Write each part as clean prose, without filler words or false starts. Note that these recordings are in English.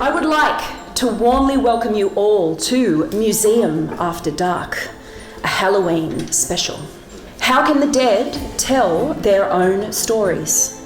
I would like to warmly welcome you all to Museum After Dark, a Halloween special. How can the dead tell their own stories?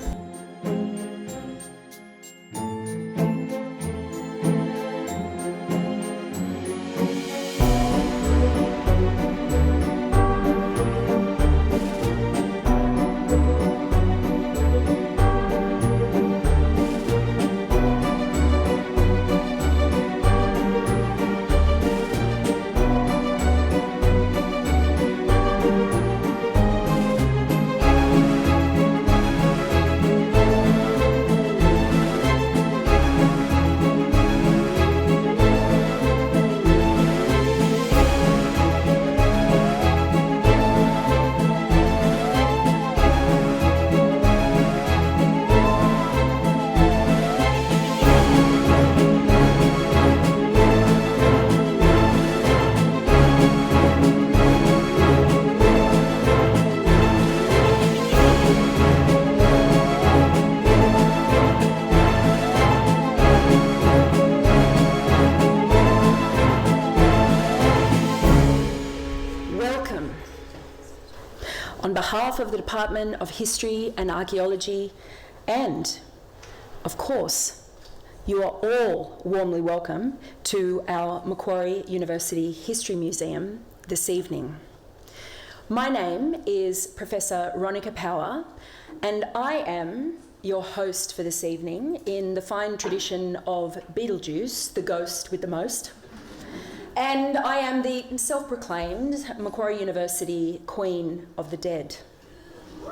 On behalf of the Department of History and Archaeology, and, of course, you are all warmly welcome to our Macquarie University History Museum this evening. My name is Professor Ronika Power, and I am your host for this evening in the fine tradition of Beetlejuice, the ghost with the most. And I am the self-proclaimed Macquarie University Queen of the Dead.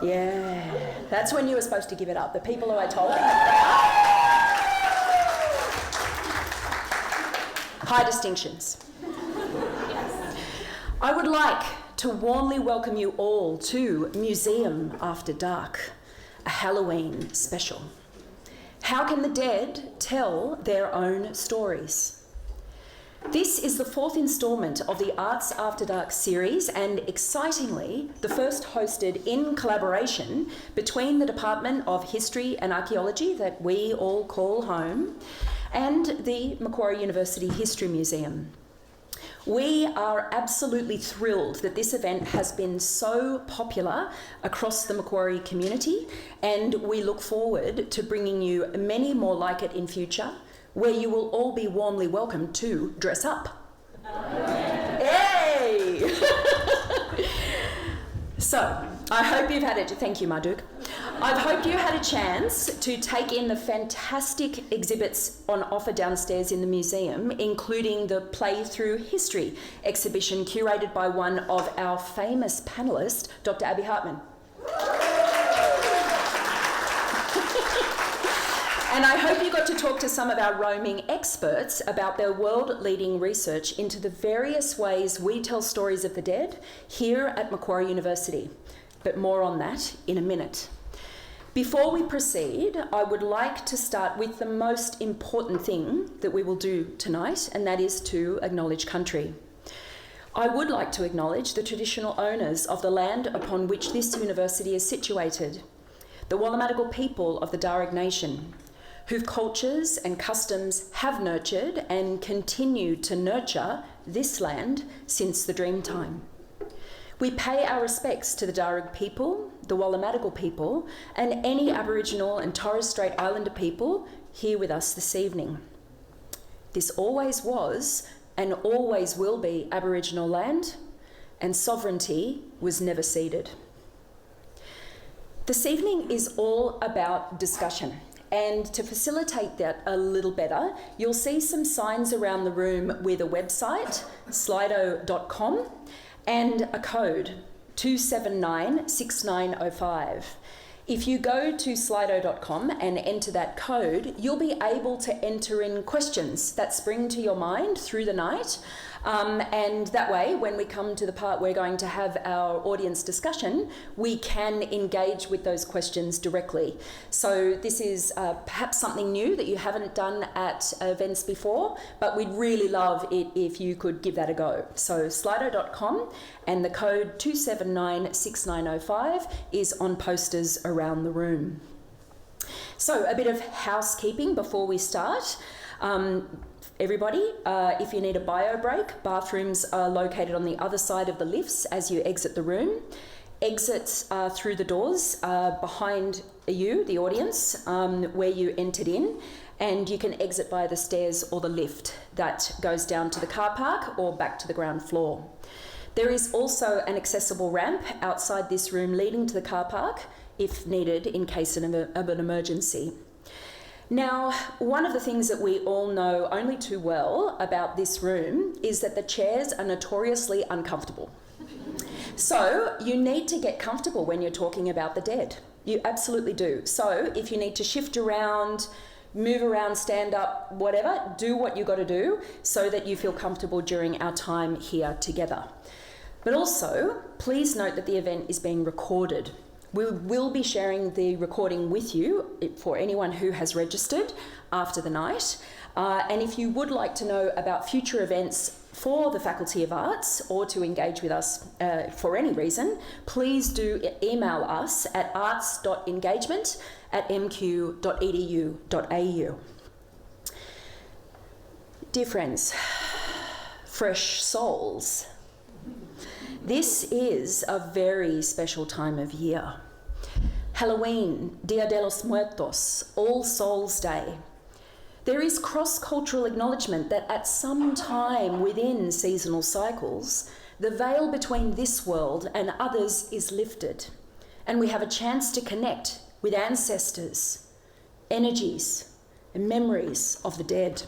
Yeah, that's when you were supposed to give it up. The people who I told. High distinctions. I would like to warmly welcome you all to Museum After Dark, a Halloween special. How can the dead tell their own stories? This is the fourth instalment of the Arts After Dark series, and excitingly, the first hosted in collaboration between the Department of History and Archaeology, that we all call home, and the Macquarie University History Museum. We are absolutely thrilled that this event has been so popular across the Macquarie community, and we look forward to bringing you many more like it in future, where you will all be warmly welcome to dress up. Hey! So, I hope you've had it. Thank you, Marduk. I hope you had a chance to take in the fantastic exhibits on offer downstairs in the museum, including the Play Through History exhibition curated by one of our famous panellists, Dr. Abbie Hartman. And I hope you got to talk to some of our roaming experts about their world-leading research into the various ways we tell stories of the dead here at Macquarie University. But more on that in a minute. Before we proceed, I would like to start with the most important thing that we will do tonight, and that is to acknowledge country. I would like to acknowledge the traditional owners of the land upon which this university is situated, the Wallamadigal people of the Darug Nation, whose cultures and customs have nurtured and continue to nurture this land since the Dreamtime. We pay our respects to the Darug people, the Wallamadigal people, and any Aboriginal and Torres Strait Islander people here with us this evening. This always was and always will be Aboriginal land, and sovereignty was never ceded. This evening is all about discussion. And to facilitate that a little better, you'll see some signs around the room with a website, slido.com, and a code, 2796905. If you go to slido.com and enter that code, you'll be able to enter in questions that spring to your mind through the night. And that way, when we come to the part we're going to have our audience discussion, we can engage with those questions directly. So this is perhaps something new that you haven't done at events before, but we'd really love it if you could give that a go. So slido.com, and the code 2796905 is on posters around the room. So a bit of housekeeping before we start. Everybody, if you need a bio break, bathrooms are located on the other side of the lifts as you exit the room. Exits are through the doors behind you, the audience, where you entered in, and you can exit via the stairs or the lift that goes down to the car park or back to the ground floor. There is also an accessible ramp outside this room leading to the car park if needed in case of an emergency. Now, one of the things that we all know only too well about this room is that the chairs are notoriously uncomfortable. So you need to get comfortable when you're talking about the dead. You absolutely do. So if you need to shift around, move around, stand up, whatever, do what you got to do so that you feel comfortable during our time here together. But also, please note that the event is being recorded. We will be sharing the recording with you for anyone who has registered after the night. And if you would like to know about future events for the Faculty of Arts or to engage with us for any reason, please do email us at arts.engagement@mq.edu.au. Dear friends, fresh souls, this is a very special time of year. Halloween, Dia de los Muertos, All Souls Day. There is cross-cultural acknowledgement that at some time within seasonal cycles, the veil between this world and others is lifted, and we have a chance to connect with ancestors, energies, and memories of the dead.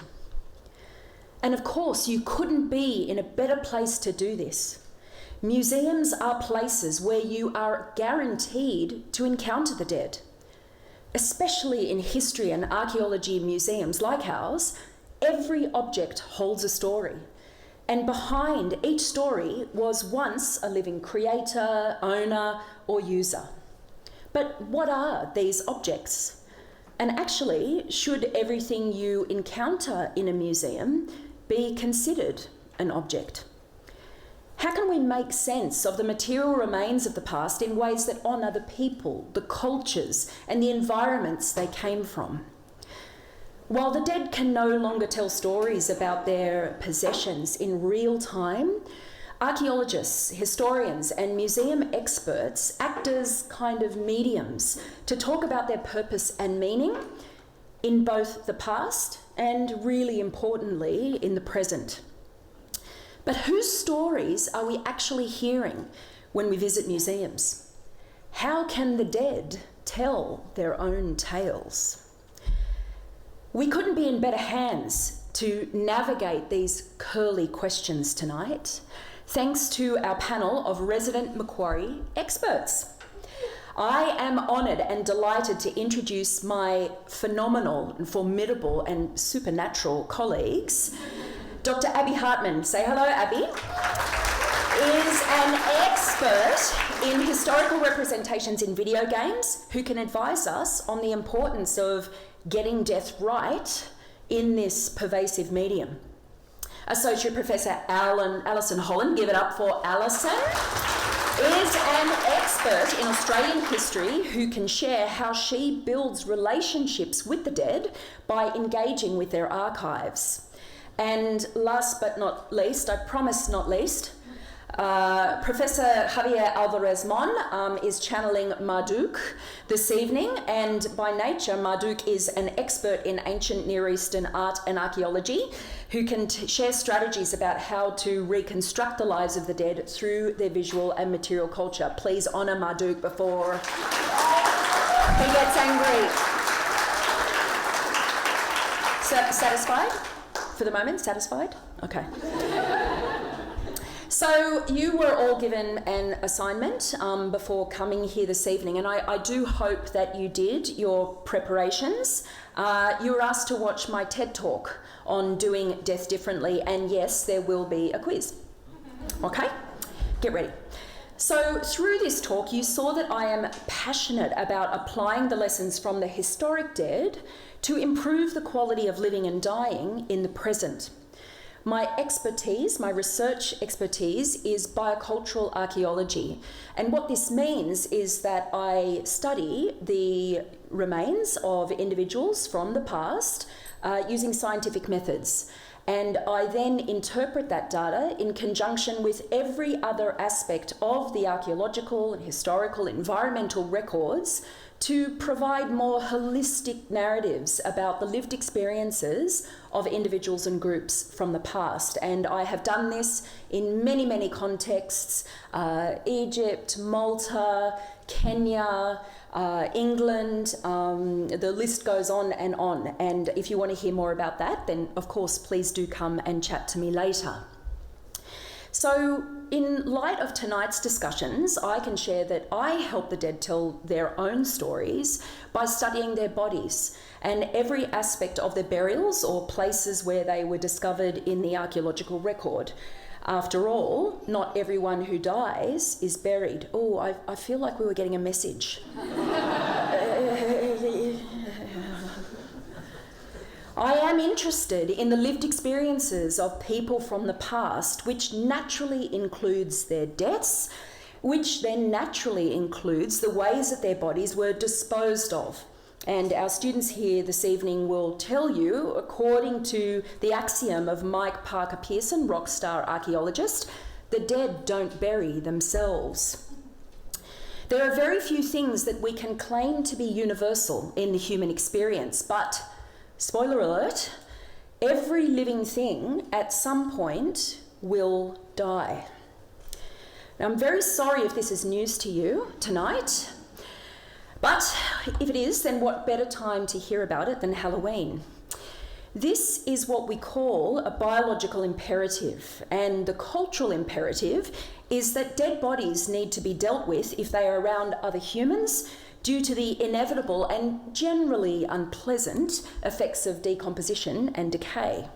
And of course, you couldn't be in a better place to do this. Museums are places where you are guaranteed to encounter the dead. Especially in history and archaeology museums like ours, every object holds a story. And behind each story was once a living creator, owner, or user. But what are these objects? And actually, should everything you encounter in a museum be considered an object? How can we make sense of the material remains of the past in ways that honour the people, the cultures, and the environments they came from? While the dead can no longer tell stories about their possessions in real time, archaeologists, historians, and museum experts act as kind of mediums to talk about their purpose and meaning in both the past and, really importantly, in the present. But whose stories are we actually hearing when we visit museums? How can the dead tell their own tales? We couldn't be in better hands to navigate these curly questions tonight, thanks to our panel of resident Macquarie experts. I am honoured and delighted to introduce my phenomenal and formidable and supernatural colleagues. Dr. Abbie Hartman, say hello, Abbie, is an expert in historical representations in video games who can advise us on the importance of getting death right in this pervasive medium. Associate Professor Alison Holland, give it up for Alison, is an expert in Australian history who can share how she builds relationships with the dead by engaging with their archives. And last but not least, I promise not least, Professor Javier Alvarez-Mon is channeling Marduk this evening, and by nature Marduk is an expert in ancient Near Eastern art and archaeology who can share strategies about how to reconstruct the lives of the dead through their visual and material culture. Please honour Marduk before he gets angry. Satisfied? For the moment, satisfied? Okay. So you were all given an assignment before coming here this evening, and I do hope that you did your preparations. You were asked to watch my TED Talk on doing death differently, and yes, there will be a quiz. Okay? Get ready. So through this talk, you saw that I am passionate about applying the lessons from the historic dead to improve the quality of living and dying in the present. My expertise, my research expertise, is biocultural archaeology. And what this means is that I study the remains of individuals from the past using scientific methods. And I then interpret that data in conjunction with every other aspect of the archaeological and historical environmental records to provide more holistic narratives about the lived experiences of individuals and groups from the past. And I have done this in many, many contexts: Egypt, Malta, Kenya, England, the list goes on. And if you want to hear more about that, then of course, please do come and chat to me later. So in light of tonight's discussions, I can share that I help the dead tell their own stories by studying their bodies and every aspect of their burials or places where they were discovered in the archaeological record. After all, not everyone who dies is buried. Oh, I feel like we were getting a message. I am interested in the lived experiences of people from the past, which naturally includes their deaths, which then naturally includes the ways that their bodies were disposed of. And our students here this evening will tell you, according to the axiom of Mike Parker Pearson, rock star archaeologist, the dead don't bury themselves. There are very few things that we can claim to be universal in the human experience, but spoiler alert, every living thing at some point will die. Now, I'm very sorry if this is news to you tonight, but if it is, then what better time to hear about it than Halloween? This is what we call a biological imperative, and the cultural imperative is that dead bodies need to be dealt with if they are around other humans due to the inevitable and generally unpleasant effects of decomposition and decay.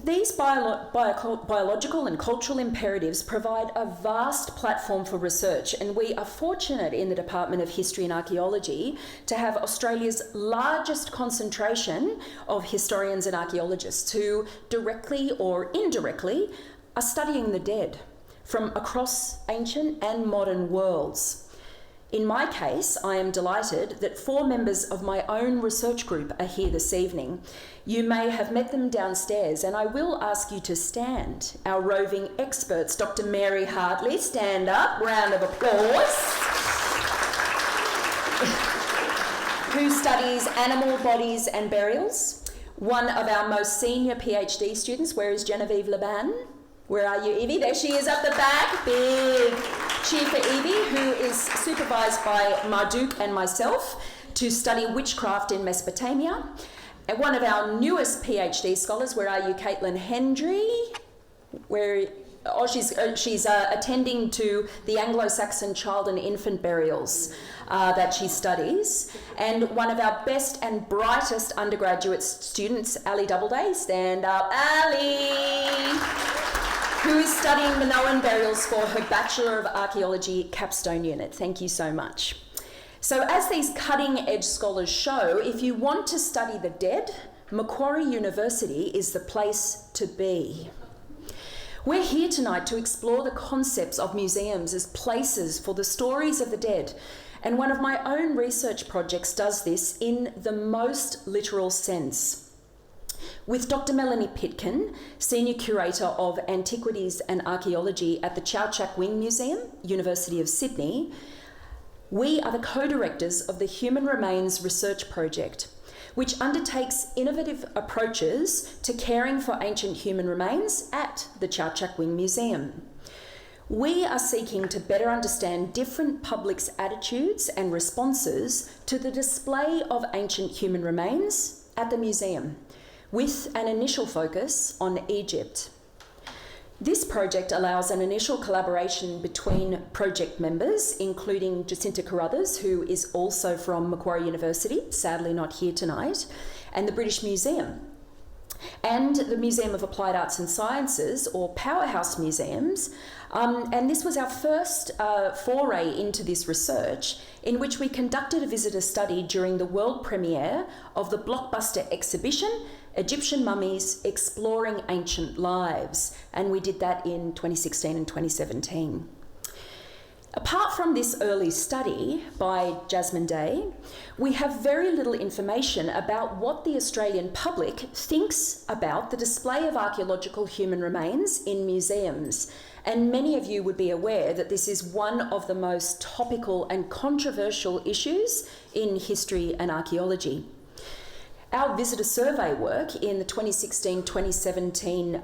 These biological and cultural imperatives provide a vast platform for research, and we are fortunate in the Department of History and Archaeology to have Australia's largest concentration of historians and archaeologists who directly or indirectly are studying the dead from across ancient and modern worlds. In my case, I am delighted that 4 members of my own research group are here this evening. You may have met them downstairs, and I will ask you to stand. Our roving experts, Dr. Mary Hartley, stand up, round of applause, who studies animal bodies and burials. One of our most senior PhD students, where is Genevieve Laban? Where are you, Evie? There she is up the back. Big cheer for Evie, who is supervised by Marduk and myself to study witchcraft in Mesopotamia. And one of our newest PhD scholars, where are you, Caitlin Hendry? She's attending to the Anglo-Saxon child and infant burials that she studies. And one of our best and brightest undergraduate students, Ali Doubleday. Stand up, Ali! Who is studying Minoan burials for her Bachelor of Archaeology capstone unit. Thank you so much. So as these cutting-edge scholars show, if you want to study the dead, Macquarie University is the place to be. We're here tonight to explore the concepts of museums as places for the stories of the dead, and one of my own research projects does this in the most literal sense. With Dr. Melanie Pitkin, Senior Curator of Antiquities and Archaeology at the Chow Chak Wing Museum, University of Sydney, we are the co-directors of the Human Remains Research Project, which undertakes innovative approaches to caring for ancient human remains at the Chow Chak Wing Museum. We are seeking to better understand different publics' attitudes and responses to the display of ancient human remains at the museum, with an initial focus on Egypt. This project allows an initial collaboration between project members, including Jacinta Carruthers, who is also from Macquarie University, sadly not here tonight, and the British Museum. and the Museum of Applied Arts and Sciences, or Powerhouse Museums. And this was our first foray into this research, in which we conducted a visitor study during the world premiere of the blockbuster exhibition, Egyptian Mummies Exploring Ancient Lives. And we did that in 2016 and 2017. Apart from this early study by Jasmine Day, we have very little information about what the Australian public thinks about the display of archaeological human remains in museums. And many of you would be aware that this is one of the most topical and controversial issues in history and archaeology. Our visitor survey work in the 2016-2017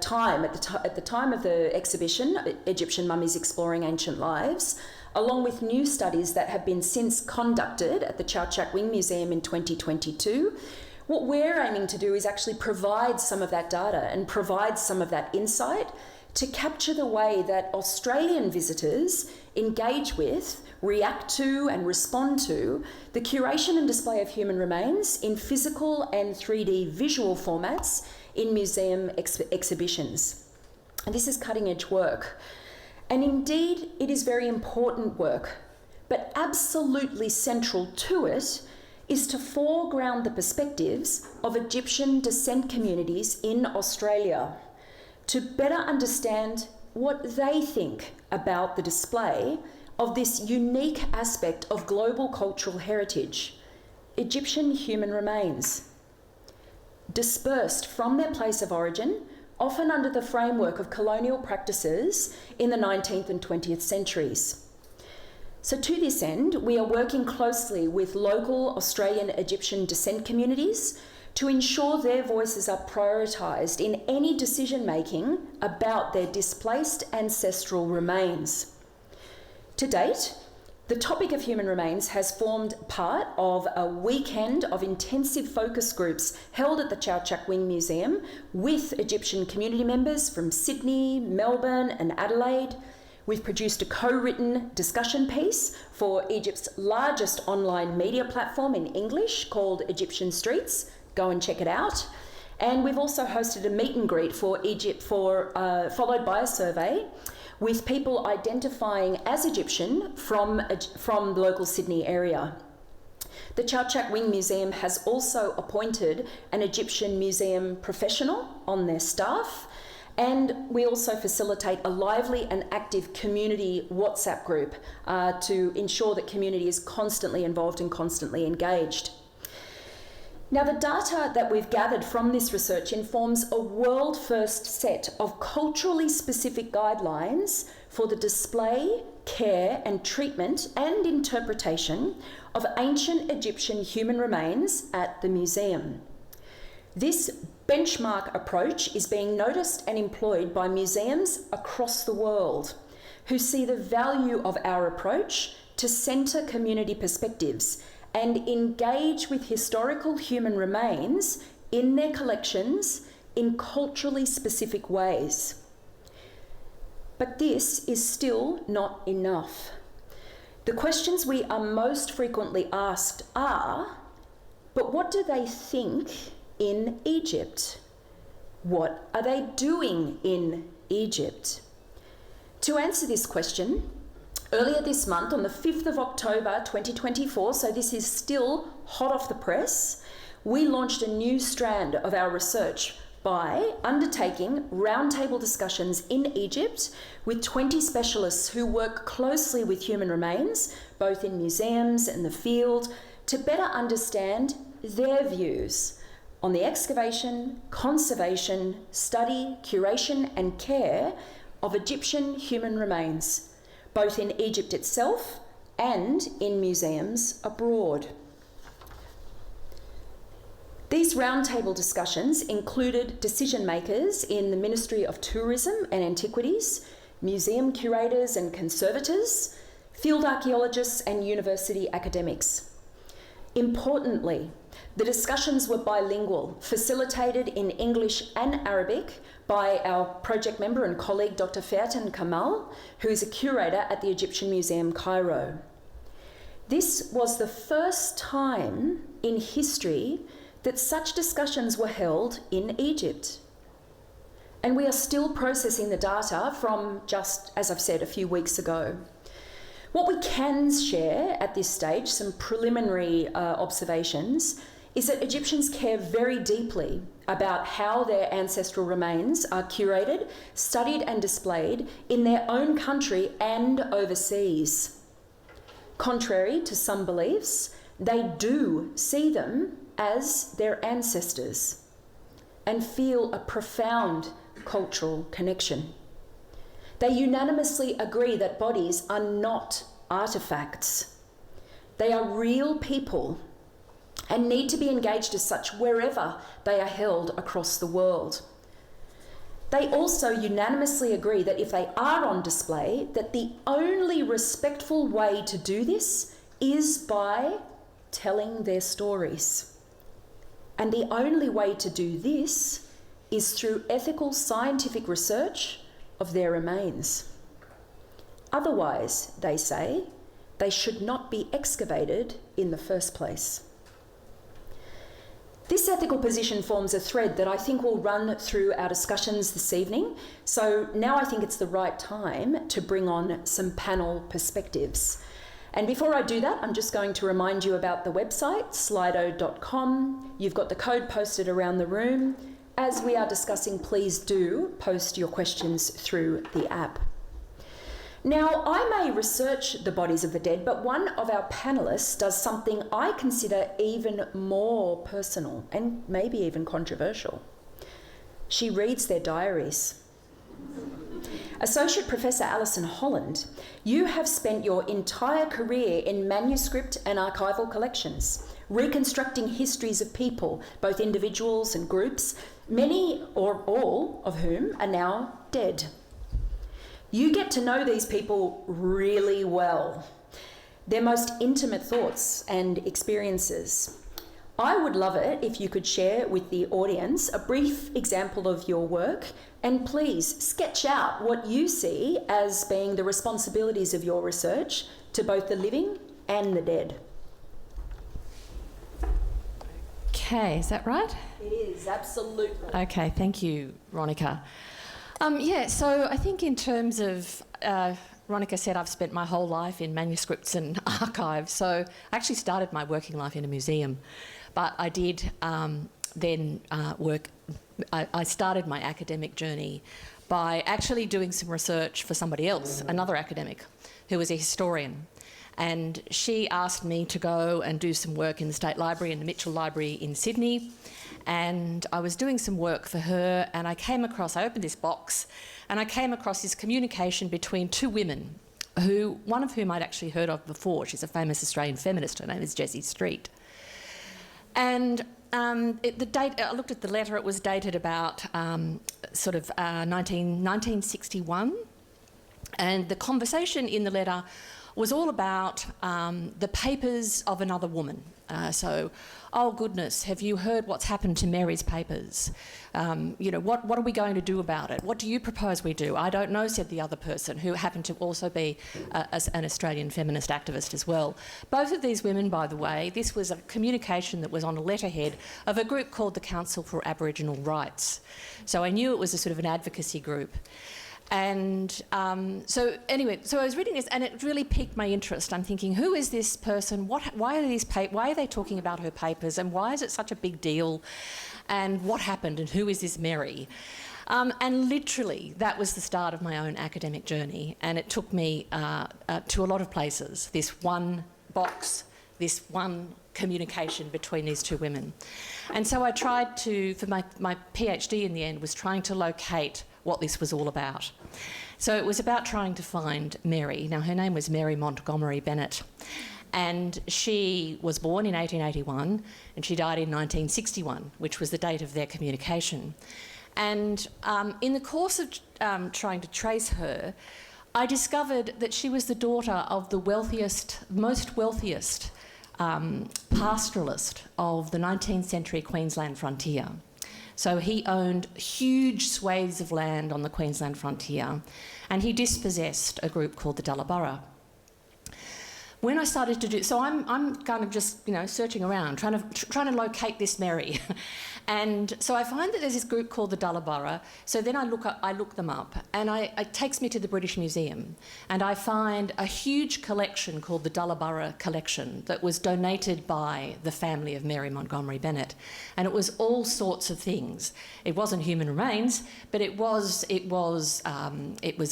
time, at the time of the exhibition, Egyptian Mummies Exploring Ancient Lives, along with new studies that have been since conducted at the Chow Chak Wing Museum in 2022, what we're aiming to do is actually provide some of that data and provide some of that insight to capture the way that Australian visitors engage with, react to and respond to the curation and display of human remains in physical and 3D visual formats in museum exhibitions. And this is cutting edge work. And indeed, it is very important work, but absolutely central to it is to foreground the perspectives of Egyptian descent communities in Australia, to better understand what they think about the display of this unique aspect of global cultural heritage, Egyptian human remains, dispersed from their place of origin, often under the framework of colonial practices in the 19th and 20th centuries. So to this end, we are working closely with local Australian Egyptian descent communities to ensure their voices are prioritised in any decision-making about their displaced ancestral remains. To date, the topic of human remains has formed part of a weekend of intensive focus groups held at the Chow Chak Wing Museum with Egyptian community members from Sydney, Melbourne and Adelaide. We've produced a co-written discussion piece for Egypt's largest online media platform in English called Egyptian Streets. Go and check it out. And we've also hosted a meet and greet for Egypt followed by a survey with people identifying as Egyptian from the local Sydney area. The Chow Chak Wing Museum has also appointed an Egyptian museum professional on their staff, and we also facilitate a lively and active community WhatsApp group to ensure that community is constantly involved and constantly engaged. Now, the data that we've gathered from this research informs a world-first set of culturally specific guidelines for the display, care and treatment and interpretation of ancient Egyptian human remains at the museum. This benchmark approach is being noticed and employed by museums across the world who see the value of our approach to centre community perspectives and engage with historical human remains in their collections in culturally specific ways. But this is still not enough. The questions we are most frequently asked are, but what do they think in Egypt? What are they doing in Egypt? To answer this question, earlier this month, on the 5th of October 2024, so this is still hot off the press, we launched a new strand of our research by undertaking roundtable discussions in Egypt with 20 specialists who work closely with human remains, both in museums and the field, to better understand their views on the excavation, conservation, study, curation and care of Egyptian human remains, both in Egypt itself and in museums abroad. These roundtable discussions included decision makers in the Ministry of Tourism and Antiquities, museum curators and conservators, field archaeologists and university academics. Importantly, the discussions were bilingual, facilitated in English and Arabic by our project member and colleague Dr. Faten Kamal, who is a curator at the Egyptian Museum, Cairo. This was the first time in history that such discussions were held in Egypt. And we are still processing the data from just, as I've said, a few weeks ago. What we can share at this stage, some preliminary observations, is that Egyptians care very deeply about how their ancestral remains are curated, studied and displayed in their own country and overseas. Contrary to some beliefs, they do see them as their ancestors and feel a profound cultural connection. They unanimously agree that bodies are not artefacts. They are real people and need to be engaged as such wherever they are held across the world. They also unanimously agree that if they are on display, that the only respectful way to do this is by telling their stories. And the only way to do this is through ethical scientific research of their remains. Otherwise, they say, they should not be excavated in the first place. This ethical position forms a thread that I think will run through our discussions this evening. So now I think it's the right time to bring on some panel perspectives. And before I do that, I'm just going to remind you about the website, slido.com. You've got the code posted around the room. As we are discussing, please do post your questions through the app. Now, I may research the bodies of the dead, but one of our panellists does something I consider even more personal and maybe even controversial. She reads their diaries. Associate Professor Alison Holland, you have spent your entire career in manuscript and archival collections, reconstructing histories of people, both individuals and groups, many or all of whom are now dead. You get to know these people really well, their most intimate thoughts and experiences. I would love it if you could share with the audience a brief example of your work, and please sketch out what you see as being the responsibilities of your research to both the living and the dead. Okay, is that right? It is, absolutely. Okay, thank you, Ronika. So I think in terms of, Ronika said I've spent my whole life in manuscripts and archives, so I actually started my working life in a museum, but I did I started my academic journey by actually doing some research for somebody else, another academic, who was a historian. And she asked me to go and do some work in the State Library and the Mitchell Library in Sydney. And I was doing some work for her, and I opened this box, and I came across this communication between two women, one of whom I'd actually heard of before. She's a famous Australian feminist. Her name is Jessie Street. And the date, I looked at the letter, it was dated about 1961. And the conversation in the letter was all about the papers of another woman. Oh goodness, have you heard what's happened to Mary's papers? What are we going to do about it? What do you propose we do? I don't know, said the other person, who happened to also be an Australian feminist activist as well. Both of these women, by the way, this was a communication that was on a letterhead of a group called the Council for Aboriginal Rights. So I knew it was a sort of an advocacy group. And so I was reading this, and it really piqued my interest. I'm thinking, who is this person? Why are they talking about her papers, and why is it such a big deal? And what happened? And who is this Mary? And literally, that was the start of my own academic journey, and it took me to a lot of places. This one box, this one communication between these two women, and so I tried to, for my PhD in the end, was trying to locate what this was all about. So it was about trying to find Mary. Now, her name was Mary Montgomery Bennett, and she was born in 1881 and she died in 1961, which was the date of their communication. And in the course of trying to trace her, I discovered that she was the daughter of the most wealthiest pastoralist of the 19th century Queensland frontier. So he owned huge swathes of land on the Queensland frontier, and he dispossessed a group called the Dullaburra. when I started to do, so I'm kind of just, you know, searching around, trying to locate this Mary. And so I find that there's this group called the Dullaborough. So then I look them up, and it takes me to the British Museum, and I find a huge collection called the Dullaborough Collection that was donated by the family of Mary Montgomery Bennett, and it was all sorts of things. It wasn't human remains, but it was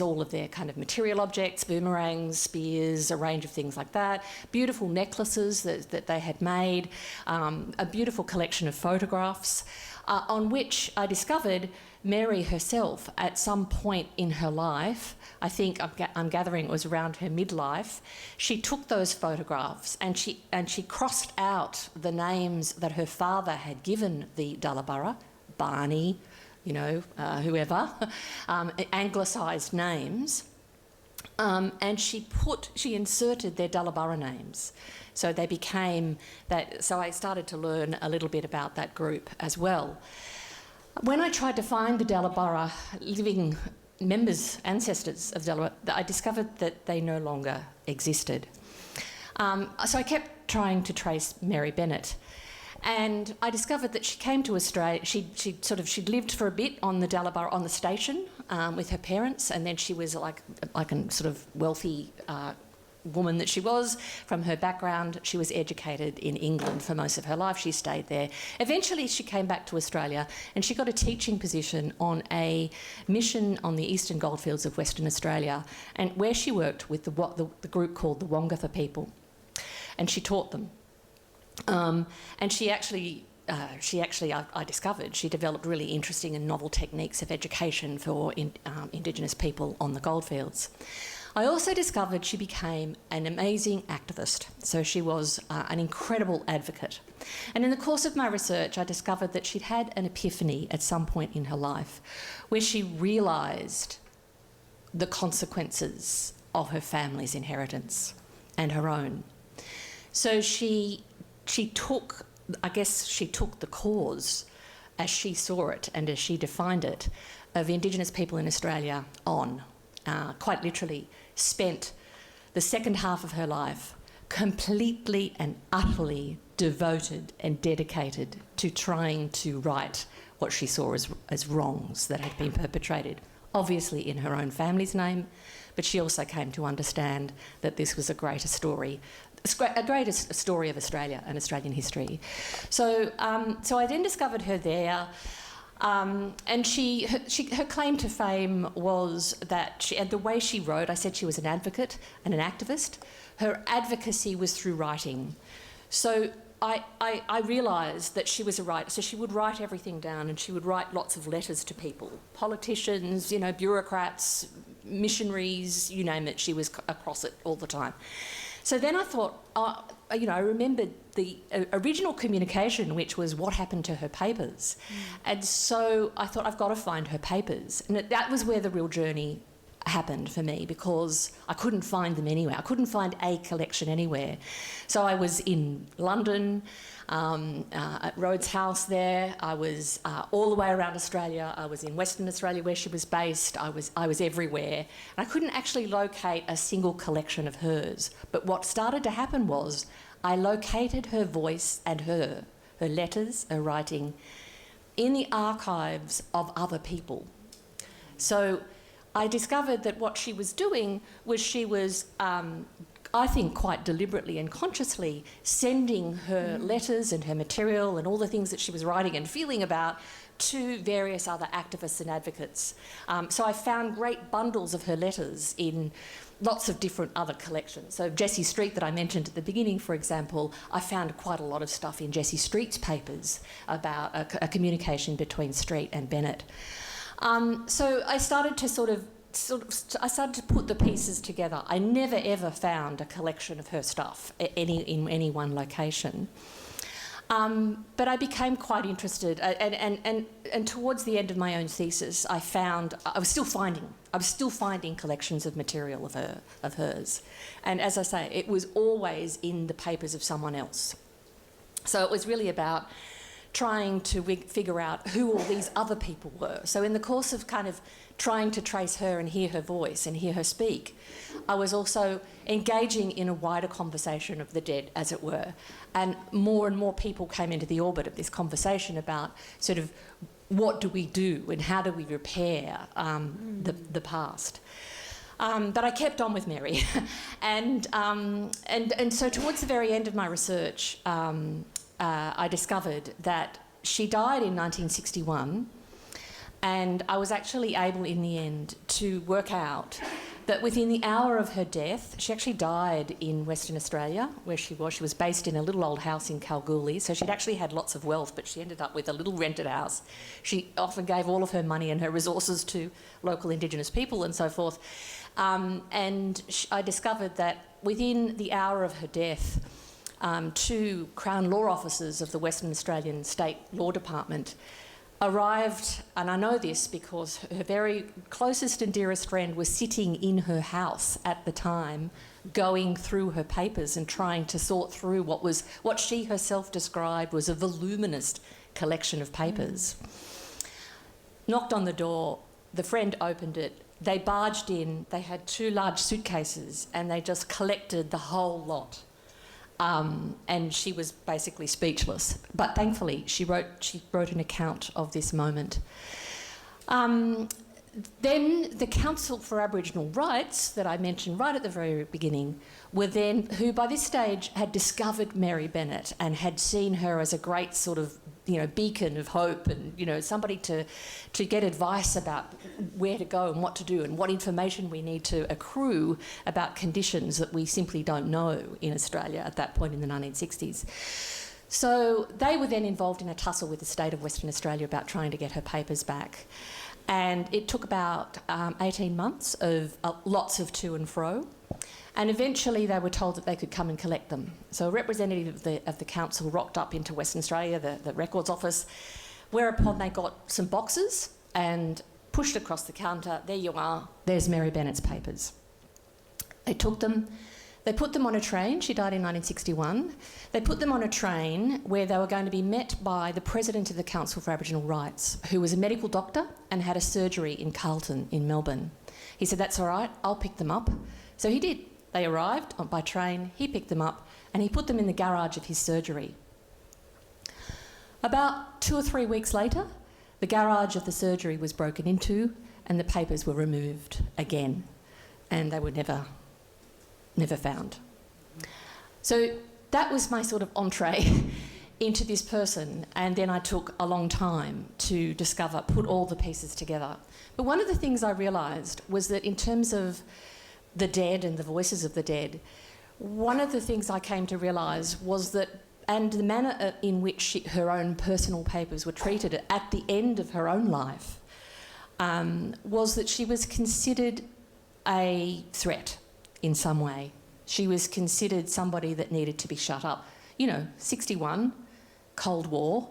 all of their kind of material objects, boomerangs, spears, a range of things like that. Beautiful necklaces that they had made, a beautiful collection of photographs. On which I discovered Mary herself at some point in her life, I think I'm gathering it was around her midlife, she took those photographs and she crossed out the names that her father had given the Dullaborough, Barney, you know, whoever, anglicised names, and she inserted their Dullaborough names. So they became that. So I started to learn a little bit about that group as well. When I tried to find the Dullaborough living members, ancestors of Dullaborough, I discovered that they no longer existed. So I kept trying to trace Mary Bennett, and I discovered that she came to Australia. She'd lived for a bit on the Dullaborough on the station with her parents, and then she was like a sort of wealthy woman that she was. From her background, she was educated in England for most of her life. She stayed there. Eventually she came back to Australia and she got a teaching position on a mission on the eastern goldfields of Western Australia, and where she worked with the group called the Wongatha people, and she taught them. And she actually, I discovered, she developed really interesting and novel techniques of education for Indigenous people on the goldfields. I also discovered she became an amazing activist. So she was an incredible advocate. And in the course of my research, I discovered that she'd had an epiphany at some point in her life where she realised the consequences of her family's inheritance and her own. So she took the cause as she saw it and as she defined it of Indigenous people in Australia on, quite literally, spent the second half of her life completely and utterly devoted and dedicated to trying to right what she saw as wrongs that had been perpetrated, obviously in her own family's name, but she also came to understand that this was a greater story of Australia and Australian history. So I then discovered her there. And her claim to fame was that and the way she wrote, I said she was an advocate and an activist. Her advocacy was through writing. So I realised that she was a writer. So she would write everything down, and she would write lots of letters to people, politicians, you know, bureaucrats, missionaries, you name it. She was across it all the time. So then I thought, I remembered the original communication, which was what happened to her papers. And so I thought, I've got to find her papers. And that was where the real journey happened for me, because I couldn't find them anywhere. I couldn't find a collection anywhere. So I was in London, at Rhodes House there. I was all the way around Australia. I was in Western Australia where she was based. I was everywhere. And I couldn't actually locate a single collection of hers. But what started to happen was I located her voice and her letters, her writing, in the archives of other people. So I discovered that what she was doing was she was, I think quite deliberately and consciously, sending her letters and her material and all the things that she was writing and feeling about to various other activists and advocates. So I found great bundles of her letters in lots of different other collections. So Jessie Street that I mentioned at the beginning, for example, I found quite a lot of stuff in Jessie Street's papers about a communication between Street and Bennett. So I started to put the pieces together. I never ever found a collection of her stuff in any one location. But I became quite interested, and towards the end of my own thesis, I was still finding collections of material of hers, and as I say, it was always in the papers of someone else. So it was really about trying to figure out who all these other people were. So in the course of kind of trying to trace her and hear her voice and hear her speak, I was also engaging in a wider conversation of the dead, as it were. And more people came into the orbit of this conversation about sort of what do we do and how do we repair the past. But I kept on with Mary. and so towards the very end of my research, I discovered that she died in 1961, and I was actually able in the end to work out that within the hour of her death, she actually died in Western Australia, where she was. She was based in a little old house in Kalgoorlie, so she'd actually had lots of wealth, but she ended up with a little rented house. She often gave all of her money and her resources to local Indigenous people and so forth. I discovered that within the hour of her death, 2 Crown Law officers of the Western Australian State Law Department arrived, and I know this because her very closest and dearest friend was sitting in her house at the time, going through her papers and trying to sort through what she herself described was a voluminous collection of papers. Knocked on the door, the friend opened it, they barged in, they had 2 large suitcases, and they just collected the whole lot. And she was basically speechless. But thankfully, she wrote an account of this moment. Then the Council for Aboriginal Rights that I mentioned right at the very beginning who by this stage had discovered Mary Bennett and had seen her as a great sort of, beacon of hope and, somebody to get advice about where to go and what to do and what information we need to accrue about conditions that we simply don't know in Australia at that point in the 1960s. So they were then involved in a tussle with the state of Western Australia about trying to get her papers back. And it took about 18 months of lots of to and fro. And eventually they were told that they could come and collect them. So a representative of the council rocked up into Western Australia, the records office, whereupon they got some boxes and pushed across the counter. There you are, there's Mary Bennett's papers. They took them, they put them on a train. She died in 1961. They put them on a train where they were going to be met by the president of the Council for Aboriginal Rights, who was a medical doctor and had a surgery in Carlton in Melbourne. He said, "That's all right, I'll pick them up." So he did. They arrived by train, he picked them up, and he put them in the garage of his surgery. About 2 or 3 weeks later, the garage of the surgery was broken into and the papers were removed again, and they were never found. So that was my sort of entree into this person, and then I took a long time to put all the pieces together. But one of the things I realised was that in terms of the dead and the voices of the dead, one of the things I came to realise was that, and the manner in which her own personal papers were treated at the end of her own life, was that she was considered a threat in some way. She was considered somebody that needed to be shut up. 61, Cold War,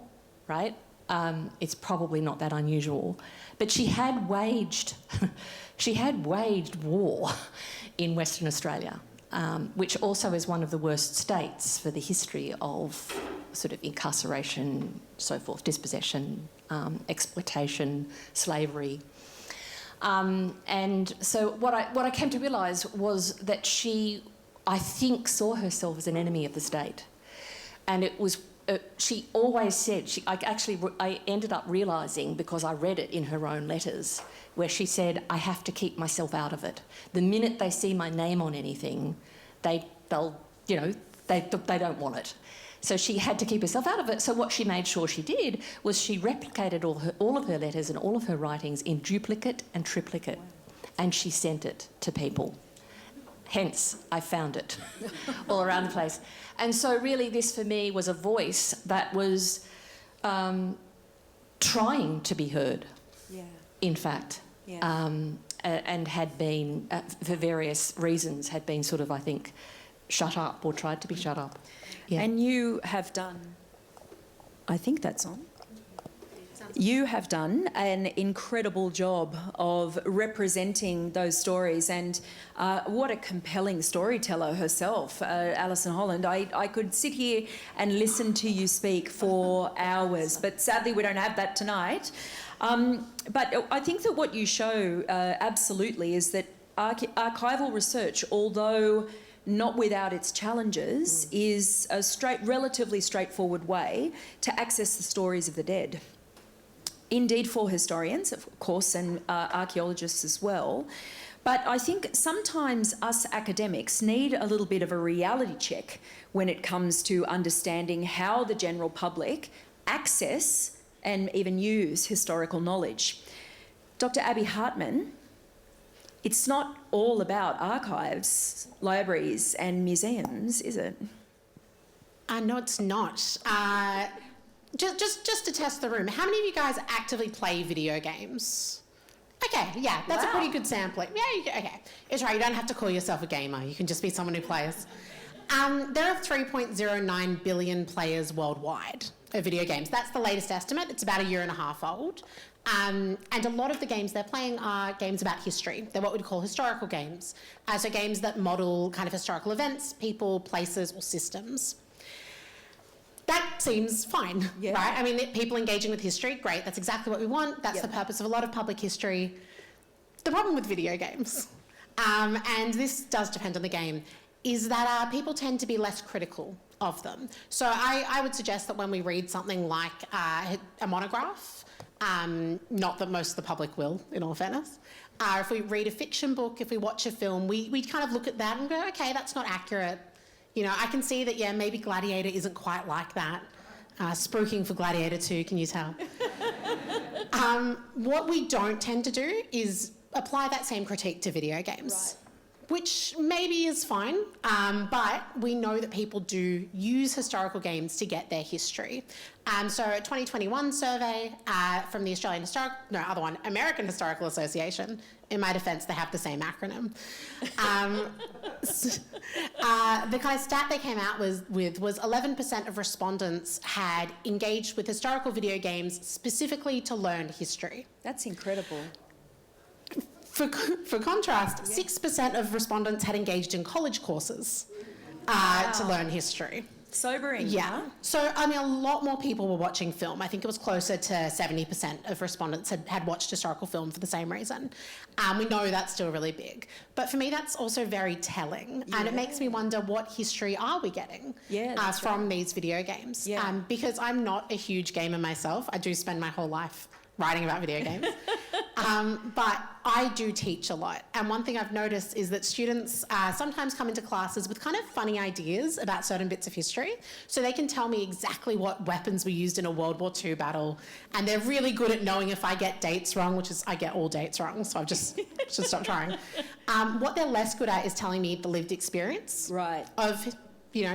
right? It's probably not that unusual. But she had waged war in Western Australia, which also is one of the worst states for the history of sort of incarceration, so forth, dispossession, exploitation, slavery. And so what I came to realise was that she, I think, saw herself as an enemy of the state. And it was, she always said, I ended up realising, because I read it in her own letters, where she said, "I have to keep myself out of it. The minute they see my name on anything, they don't want it." So she had to keep herself out of it. So what she made sure she did was she replicated all of her letters and all of her writings in duplicate and triplicate, and she sent it to people. Hence, I found it all around the place. And so really this for me was a voice that was trying to be heard, in fact, and had been, for various reasons, had been sort of, I think, shut up or tried to be shut up. Yeah. And you have done, I think that's on. You have done an incredible job of representing those stories, and what a compelling storyteller herself, Alison Holland. I could sit here and listen to you speak for hours, but sadly we don't have that tonight. But I think that what you show absolutely is that archival research, although not without its challenges, is a relatively straightforward way to access the stories of the dead. Indeed, for historians, of course, and archaeologists as well. But I think sometimes us academics need a little bit of a reality check when it comes to understanding how the general public access and even use historical knowledge. Dr. Abbie Hartman, it's not all about archives, libraries and museums, is it? No, it's not. Just to test the room, how many of you guys actively play video games? Okay, yeah, that's a pretty good sampling. Yeah, okay. It's right, you don't have to call yourself a gamer. You can just be someone who plays. There are 3.09 billion players worldwide of video games. That's the latest estimate. It's about a year and a half old. And a lot of the games they're playing are games about history. They're what we'd call historical games. So games that model kind of historical events, people, places, or systems. That seems fine, right? I mean, people engaging with history, great. That's exactly what we want. That's the purpose of a lot of public history. The problem with video games, and this does depend on the game, is that people tend to be less critical of them. So I would suggest that when we read something like a monograph, not that most of the public will, in all fairness, if we read a fiction book, if we watch a film, we kind of look at that and go, okay, that's not accurate. You know, I can see that, yeah, maybe Gladiator isn't quite like that. Spruiking for Gladiator 2, can you tell? What we don't tend to do is apply that same critique to video games. Right. Which maybe is fine, but we know that people do use historical games to get their history. So a 2021 survey from the American Historical Association, in my defence, they have the same acronym. The kind of stat they came out with was 11% of respondents had engaged with historical video games specifically to learn history. That's incredible. For contrast, 6% of respondents had engaged in college courses to learn history. Sobering. Yeah. Huh? So, I mean, a lot more people were watching film. I think it was closer to 70% of respondents had watched historical film for the same reason. We know that's still really big. But for me, that's also very telling. Yeah. And it makes me wonder, what history are we getting from these video games? Yeah. Because I'm not a huge gamer myself. I do spend my whole life writing about video games. But I do teach a lot. And one thing I've noticed is that students sometimes come into classes with kind of funny ideas about certain bits of history. So they can tell me exactly what weapons were used in a World War II battle. And they're really good at knowing if I get dates wrong, which is I get all dates wrong. So I've just should stop trying. What they're less good at is telling me the lived experience of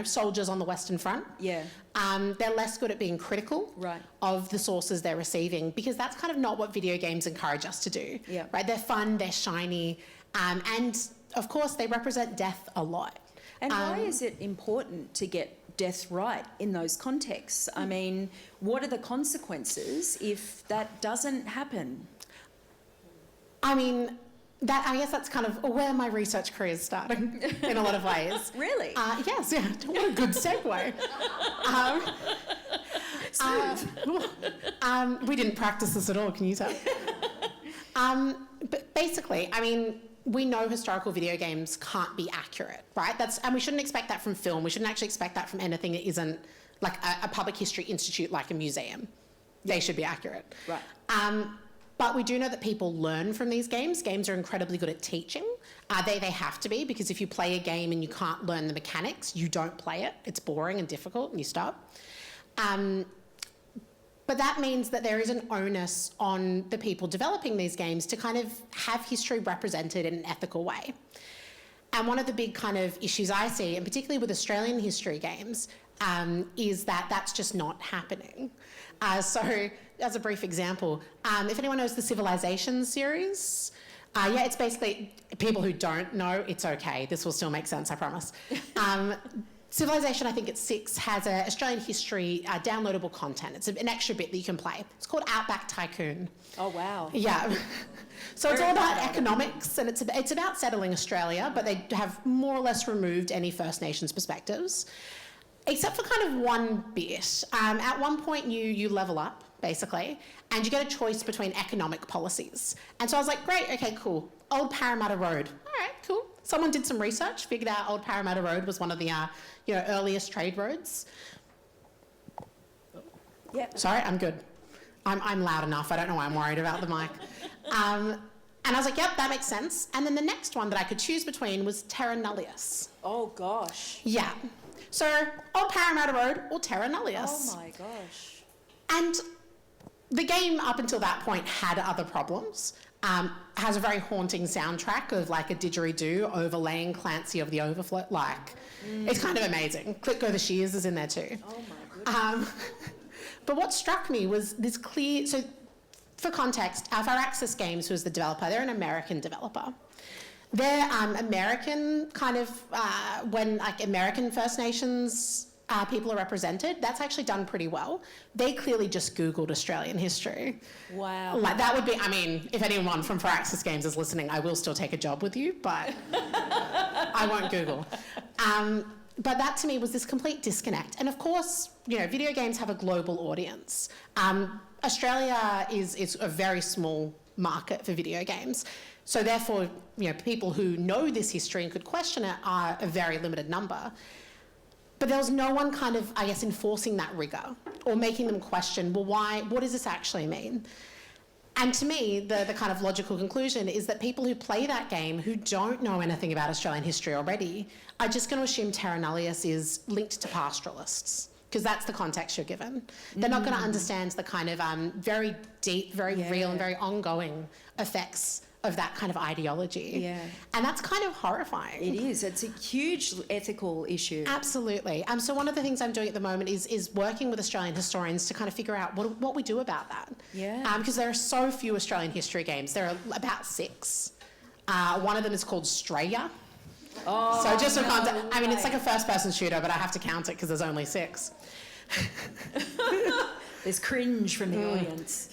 soldiers on the Western Front. Yeah. They're less good at being critical of the sources they're receiving, because that's kind of not what video games encourage us to do. Yeah. Right? They're fun, they're shiny, and of course they represent death a lot. And why is it important to get death right in those contexts? I mean, what are the consequences if that doesn't happen? I mean, I guess that's kind of where my research career is starting in a lot of ways. Really? Yes, yeah. What a good segue. We didn't practice this at all, can you tell? But basically, I mean, we know historical video games can't be accurate, right? And we shouldn't expect that from film. We shouldn't actually expect that from anything that isn't like a public history institute like a museum. They should be accurate. Right. But we do know that people learn from these games. Games are incredibly good at teaching. They have to be, because if you play a game and you can't learn the mechanics, you don't play it. It's boring and difficult and you stop. But that means that there is an onus on the people developing these games to kind of have history represented in an ethical way. And one of the big kind of issues I see, and particularly with Australian history games, is that that's just not happening. So, as a brief example, if anyone knows the Civilization series, it's basically, people who don't know, it's okay. This will still make sense, I promise. Civilization, I think it's 6, has a Australian history downloadable content. It's an extra bit that you can play. It's called Outback Tycoon. Oh, wow. Yeah. So it's all about economics, and it's about settling Australia, but they have more or less removed any First Nations perspectives, except for kind of one bit. At one point, you level up, basically, and you get a choice between economic policies. And so I was like, great, okay, cool. Old Parramatta Road. All right, cool. Someone did some research, figured out Old Parramatta Road was one of the earliest trade roads. Yeah. Sorry, I'm good. I'm loud enough. I don't know why I'm worried about the mic. And I was like, yep, that makes sense. And then the next one that I could choose between was Terra Nullius. Oh, gosh. Yeah. So, Old Parramatta Road or Terra Nullius. Oh, my gosh. And the game, up until that point, had other problems. Has a very haunting soundtrack of like a didgeridoo overlaying Clancy of the Overflow. It's kind of amazing. Click Go the Shears is in there too. Oh, my goodness. But what struck me was this clear... So, for context, Firaxis Games, who is the developer, they're an American developer. They're American kind of... when like American First Nations people are represented, that's actually done pretty well. They clearly just Googled Australian history. Wow. Like that would be... I mean, if anyone from Firaxis Games is listening, I will still take a job with you, but I won't Google. But that to me was this complete disconnect. And of course, video games have a global audience. Australia is a very small market for video games. So therefore, people who know this history and could question it are a very limited number. But there was no one kind of, I guess, enforcing that rigour or making them question, well, what does this actually mean? And to me, the kind of logical conclusion is that people who play that game who don't know anything about Australian history already are just going to assume Terra Nullius is linked to pastoralists, because that's the context you're given. They're not going to understand the kind of very deep, very real and very ongoing effects of that kind of ideology. Yeah. And that's kind of horrifying. It is. It's a huge ethical issue. Absolutely. So one of the things I'm doing at the moment is working with Australian historians to kind of figure out what we do about that. Yeah. Because there are so few Australian history games. There are about 6. One of them is called Straya. Oh, so just for context, I mean, it's like a first-person shooter, but I have to count it because there's only 6. There's cringe from the audience.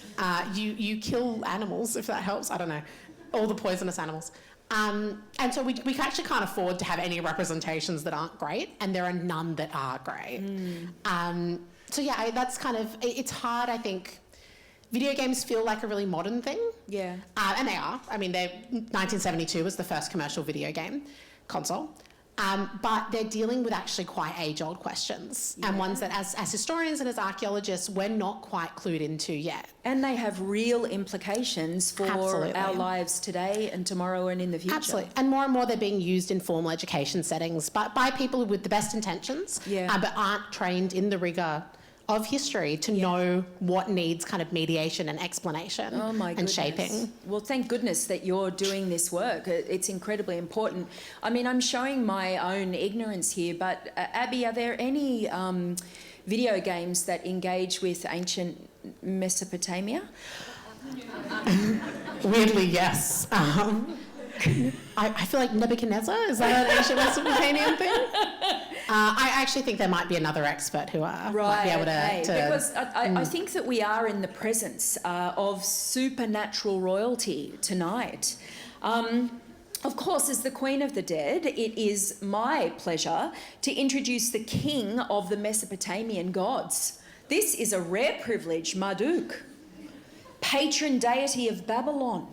You kill animals, if that helps. I don't know. All the poisonous animals. And so we actually can't afford to have any representations that aren't great, and there are none that are great. So yeah, that's kind of... It's hard, I think. Video games feel like a really modern thing. Yeah. And they are. I mean, 1972 was the first commercial video game console. But they're dealing with actually quite age-old questions, and ones that as historians and as archaeologists we're not quite clued into yet. And they have real implications for our lives today and tomorrow and in the future. Absolutely. And more they're being used in formal education settings by people with the best intentions, but aren't trained in the rigour of history to know what needs kind of mediation and explanation and shaping. Well, thank goodness that you're doing this work. It's incredibly important. I mean, I'm showing my own ignorance here, but Abbie, are there any video games that engage with ancient Mesopotamia? Weirdly, yes. I feel like Nebuchadnezzar, is that an ancient Mesopotamian thing? I actually think there might be another expert who might be able to... Because I think that we are in the presence of supernatural royalty tonight. Of course, as the Queen of the Dead, it is my pleasure to introduce the king of the Mesopotamian gods. This is a rare privilege, Marduk, patron deity of Babylon.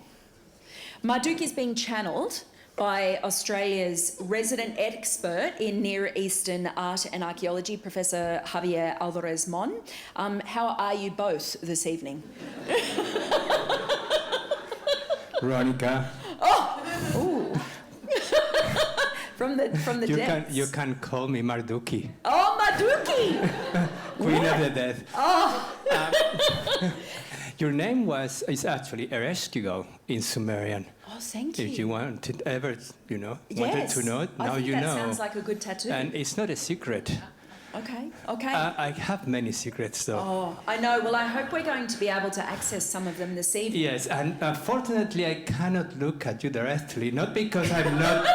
Marduk is being channeled by Australia's resident expert in Near Eastern art and archaeology, Professor Javier Alvarez-Mon. How are you both this evening? Ronika. Ooh. from the depths. You can call me Marduki. Oh, Marduki! Queen of the Dead. Oh. Your name is actually Ereshkigal in Sumerian. Oh, thank you. If you wanted wanted to know, now I think you that know. Sounds like a good tattoo. And it's not a secret. Okay. I have many secrets, though. Oh, I know. Well, I hope we're going to be able to access some of them this evening. Yes, and fortunately, I cannot look at you directly, not because I'm not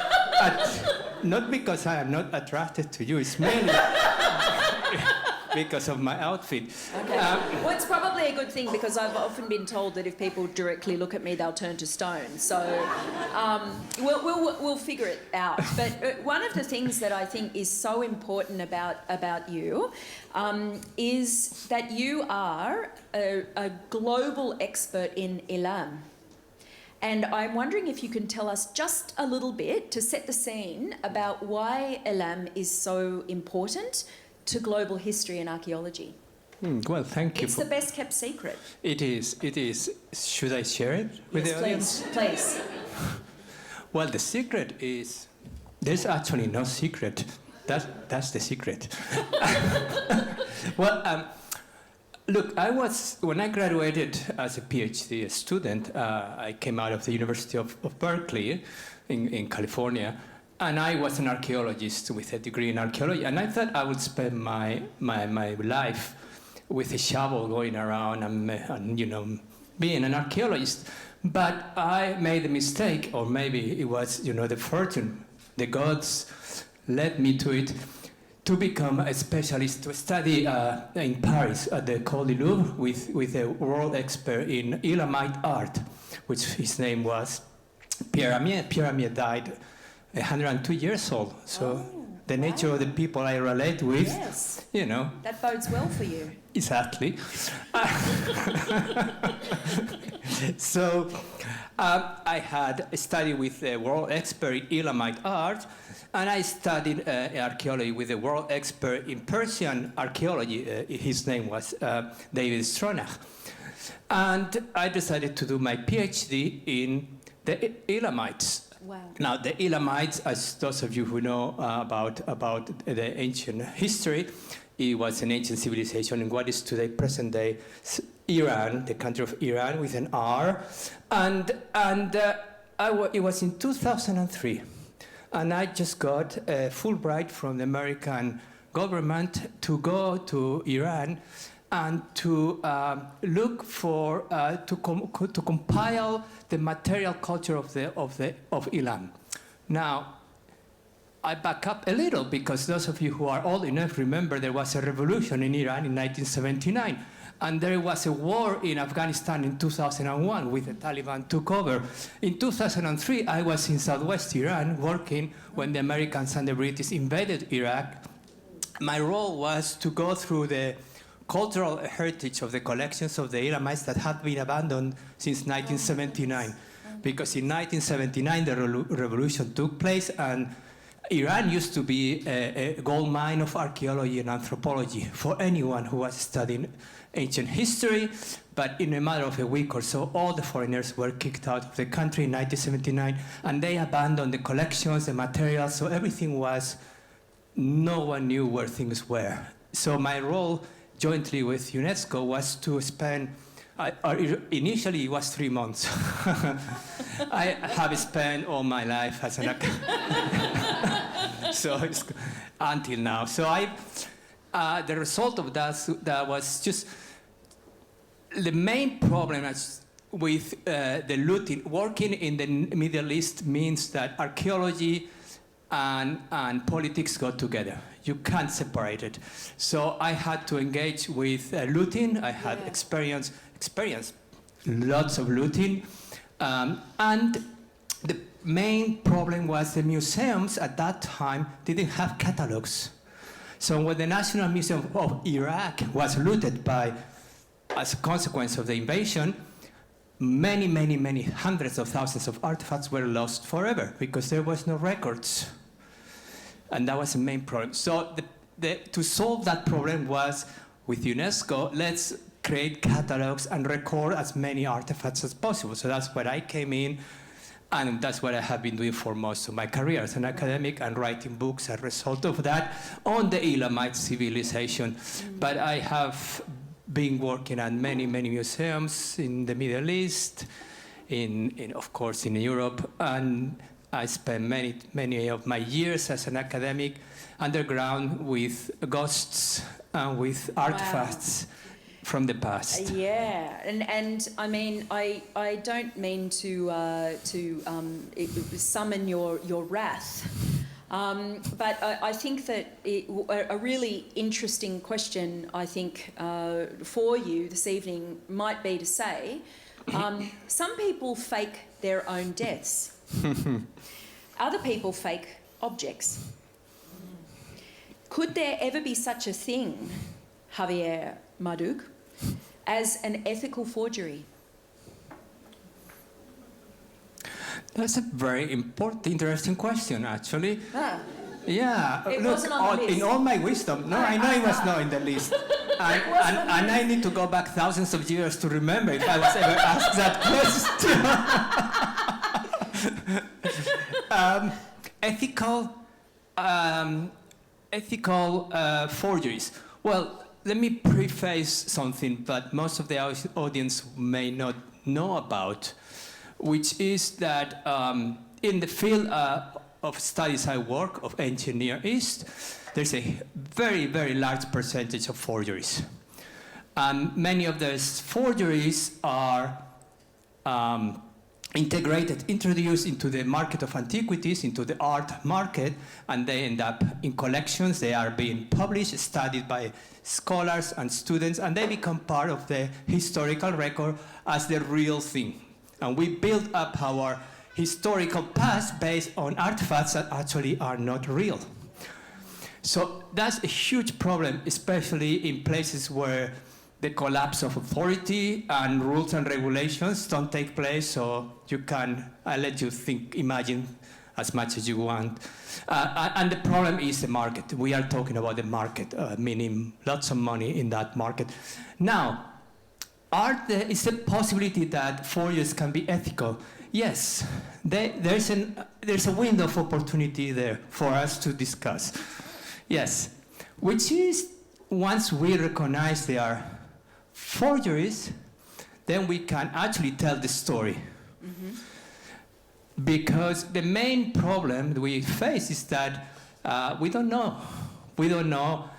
not because I am not attracted to you, it's mainly because of my outfit. Okay. Well, it's probably a good thing because I've often been told that if people directly look at me, they'll turn to stone. So we'll figure it out. But one of the things that I think is so important about you is that you are a global expert in Ilam. And I'm wondering if you can tell us just a little bit to set the scene about why Ilam is so important to global history and archaeology. Well, thank you. It's the best kept secret. It is. Should I share it with the audience? Please. Well, the secret is, there's actually no secret. That's the secret. Well, look, when I graduated as a PhD student, I came out of the University of Berkeley in California, and I was an archaeologist with a degree in archaeology, and I thought I would spend my life with a shovel going around and being an archaeologist. But I made a mistake, or maybe it was, the fortune, the gods led me to it, to become a specialist, to study in Paris at the École du Louvre with a world expert in Elamite art, which his name was Pierre Amier. Pierre Amier died 102 years old. So the nature of the people I relate with, yes. That bodes well for you. Exactly. So I had studied with a world expert in Elamite art, and I studied archaeology with a world expert in Persian archaeology. His name was David Stronach. And I decided to do my PhD in the Elamites. Wow. Now, the Elamites, as those of you who know about the ancient history, it was an ancient civilization in what is today present-day Iran, the country of Iran, with an R. And it was in 2003. And I just got a Fulbright from the American government to go to Iran and to look for, to compile the material culture of Iran. Now, I back up a little because those of you who are old enough remember there was a revolution in Iran in 1979. And there was a war in Afghanistan in 2001 with the Taliban took over. In 2003, I was in southwest Iran working when the Americans and the British invaded Iraq. My role was to go through the cultural heritage of the collections of the Elamites that had been abandoned since 1979. Because in 1979, the revolution took place, and Iran used to be a gold mine of archaeology and anthropology for anyone who was studying ancient history. But in a matter of a week or so, all the foreigners were kicked out of the country in 1979, and they abandoned the collections, the materials, so everything was, no one knew where things were. So my role, jointly with UNESCO, was to spend, initially it was 3 months. I have spent all my life as an so it's, until now. So the result of that was just, the main problem with the looting, working in the Middle East means that archaeology and politics go together. You can't separate it. So I had to engage with looting. I had experienced lots of looting. And the main problem was the museums at that time didn't have catalogs. So when the National Museum of Iraq was looted as a consequence of the invasion, many hundreds of thousands of artifacts were lost forever because there was no records. And that was the main problem. So to solve that problem was, with UNESCO, let's create catalogs and record as many artifacts as possible. So that's where I came in, and that's what I have been doing for most of my career as an academic, and writing books as a result of that on the Elamite civilization. But I have been working at many museums in the Middle East, of course in Europe, and I spent many of my years as an academic underground with ghosts and with artifacts from the past. Yeah, and I mean, I don't mean to summon your wrath, But I think that a really interesting question, I think, for you this evening might be to say, some people fake their own deaths. Other people fake objects. Could there ever be such a thing, Javier Marduk, as an ethical forgery? That's a very important, interesting question, actually. Ah. Yeah, It look, wasn't on the list. in all my wisdom, no, I know it was not in the list. And I need to go back thousands of years to remember if I was ever asked that question. Ethical forgeries. Well, let me preface something that most of the audience may not know about, which is that in the field of studies I work, of ancient Near East, there's a very, very large percentage of forgeries. Many of those forgeries are introduced into the market of antiquities, into the art market, and they end up in collections. They are being published, studied by scholars and students, and they become part of the historical record as the real thing. And we build up our historical past based on artifacts that actually are not real. So that's a huge problem, especially in places where the collapse of authority and rules and regulations don't take place, so you can, I let you imagine as much as you want. And the problem is the market. We are talking about the market, meaning lots of money in that market. Now, is the possibility that forgeries can be ethical? Yes, there's a window of opportunity there for us to discuss. Yes, which is once we recognize they are forgeries, then we can actually tell the story. Mm-hmm. Because the main problem that we face is that we don't know. We don't know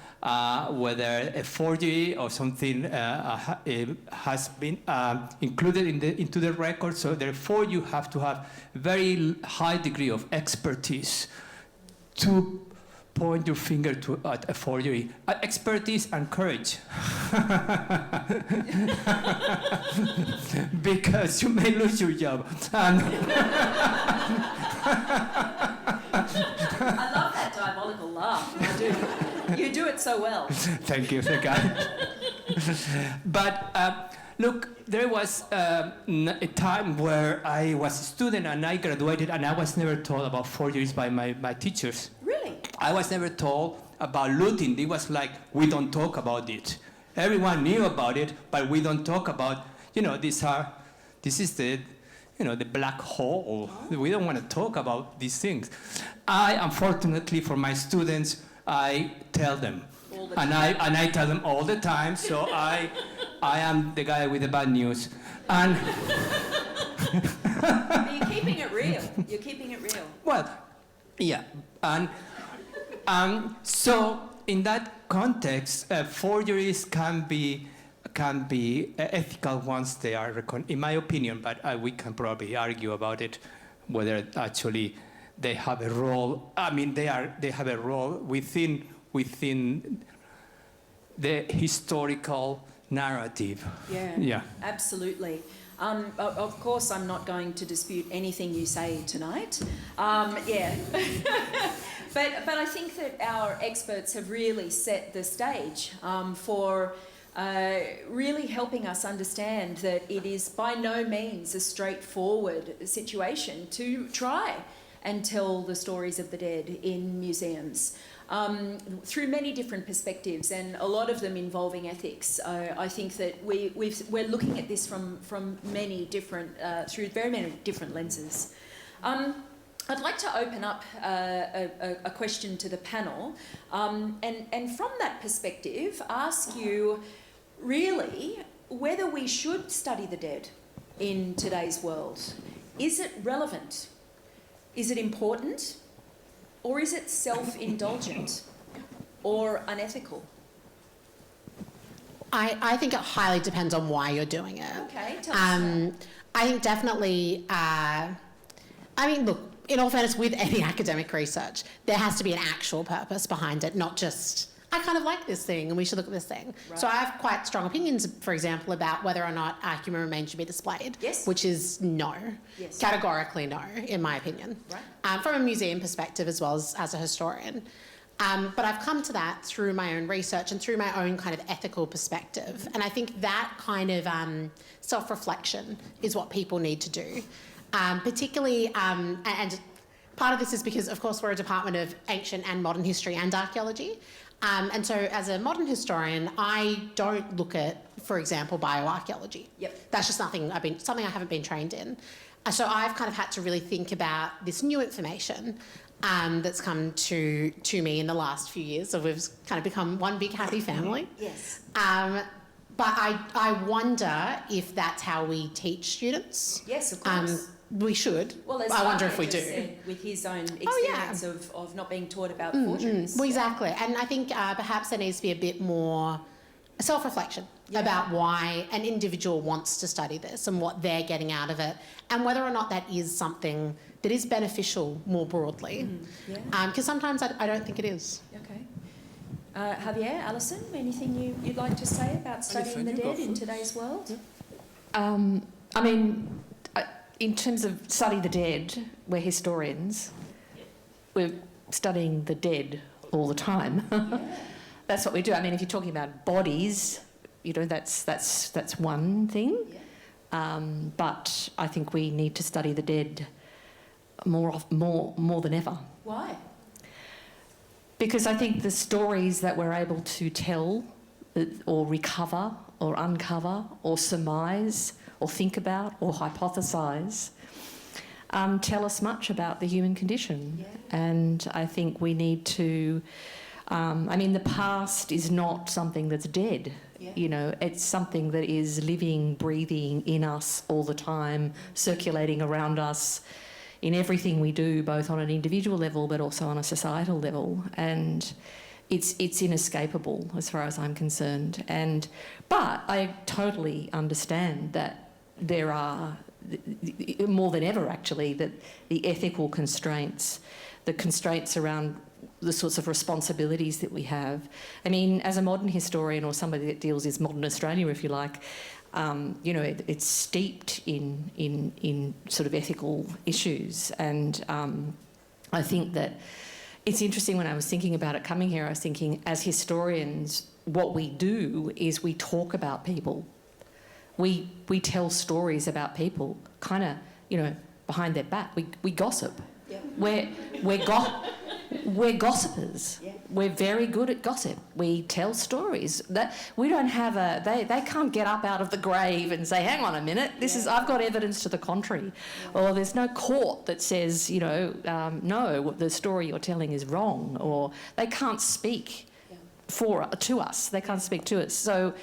whether a forgery or something has been included into the record. So therefore, you have to have very high degree of expertise to point your finger at a forgery. Expertise and courage. Because you may lose your job. I love that diabolical laugh. I do. You do it so well. Thank you, But look, there was a time where I was a student and I graduated, and I was never told about forgeries by my teachers. Really? I was never told about looting. It was like, we don't talk about it. Everyone knew about it, but we don't talk about, this is the black hole. We don't want to talk about these things. Unfortunately for my students, I tell them. And I tell them all the time, so I am the guy with the bad news. And but you're keeping it real. You're keeping it real. Well, yeah. And so in that context, forgeries can be ethical once they are in my opinion, but we can probably argue about it, whether actually they have a role. I mean, they have a role within the historical narrative. Yeah. Absolutely. Of course, I'm not going to dispute anything you say tonight. Yeah. But I think that our experts have really set the stage for really helping us understand that it is by no means a straightforward situation to try and tell the stories of the dead in museums. Through many different perspectives, and a lot of them involving ethics. I think that we're looking at this from many different, through very many different lenses. I'd like to open up a question to the panel, and from that perspective, ask you really whether we should study the dead in today's world. Is it relevant? Is it important? Or is it self-indulgent or unethical? I think it highly depends on why you're doing it. Okay, tell us that. I think definitely, look, in all fairness, with any academic research, there has to be an actual purpose behind it, not just, I kind of like this thing and we should look at this thing. Right. So I have quite strong opinions, for example, about whether or not human remains should be displayed. Yes. Which is no. Yes. Categorically no, in my opinion. Right. From a museum perspective as well as a historian. But I've come to that through my own research and through my own kind of ethical perspective. And I think that kind of self-reflection is what people need to do. Particularly, and part of this is because, of course, we're a department of ancient and modern history and archaeology. And so as a modern historian, I don't look at, for example, bioarchaeology. Yep. That's just something I haven't been trained in. So I've kind of had to really think about this new information that's come to me in the last few years. So we've kind of become one big happy family. Yes. But I wonder if that's how we teach students. Yes, of course. We should. Well, as I wonder if we just do. said, with his own experience of not being taught about forgeries. Well, exactly. And I think perhaps there needs to be a bit more self-reflection about why an individual wants to study this and what they're getting out of it, and whether or not that is something that is beneficial more broadly. Because sometimes I don't think it is. Okay. Javier, Alison, anything you'd like to say about studying the dead in today's world? I mean, in terms of study the dead, we're historians. We're studying the dead all the time. That's what we do. I mean, if you're talking about bodies, you know, that's one thing. But I think we need to study the dead more than ever. Why? Because I think the stories that we're able to tell or recover or uncover or surmise or think about or hypothesise tell us much about the human condition. And I think we need to... I mean, the past is not something that's dead. You know, it's something that is living, breathing in us all the time, circulating around us in everything we do, both on an individual level but also on a societal level. And it's inescapable as far as I'm concerned. But I totally understand that there are, more than ever actually, that the ethical constraints, the constraints around the sorts of responsibilities that we have. I mean, as a modern historian or somebody that deals with modern Australia, if you like, you know, it's steeped in sort of ethical issues. And I think that it's interesting. When I was thinking about it coming here, I was thinking, as historians, what we do is we talk about people. We tell stories about people, kind of, you know, behind their back. We gossip. Yeah. We're gossipers. Yeah. We're very good at gossip. We tell stories. That we don't have they can't get up out of the grave and say, hang on a minute, I've got evidence to the contrary. Yeah. Or there's no court that says, you know, no, the story you're telling is wrong. Or they can't speak to us. They can't speak to us. So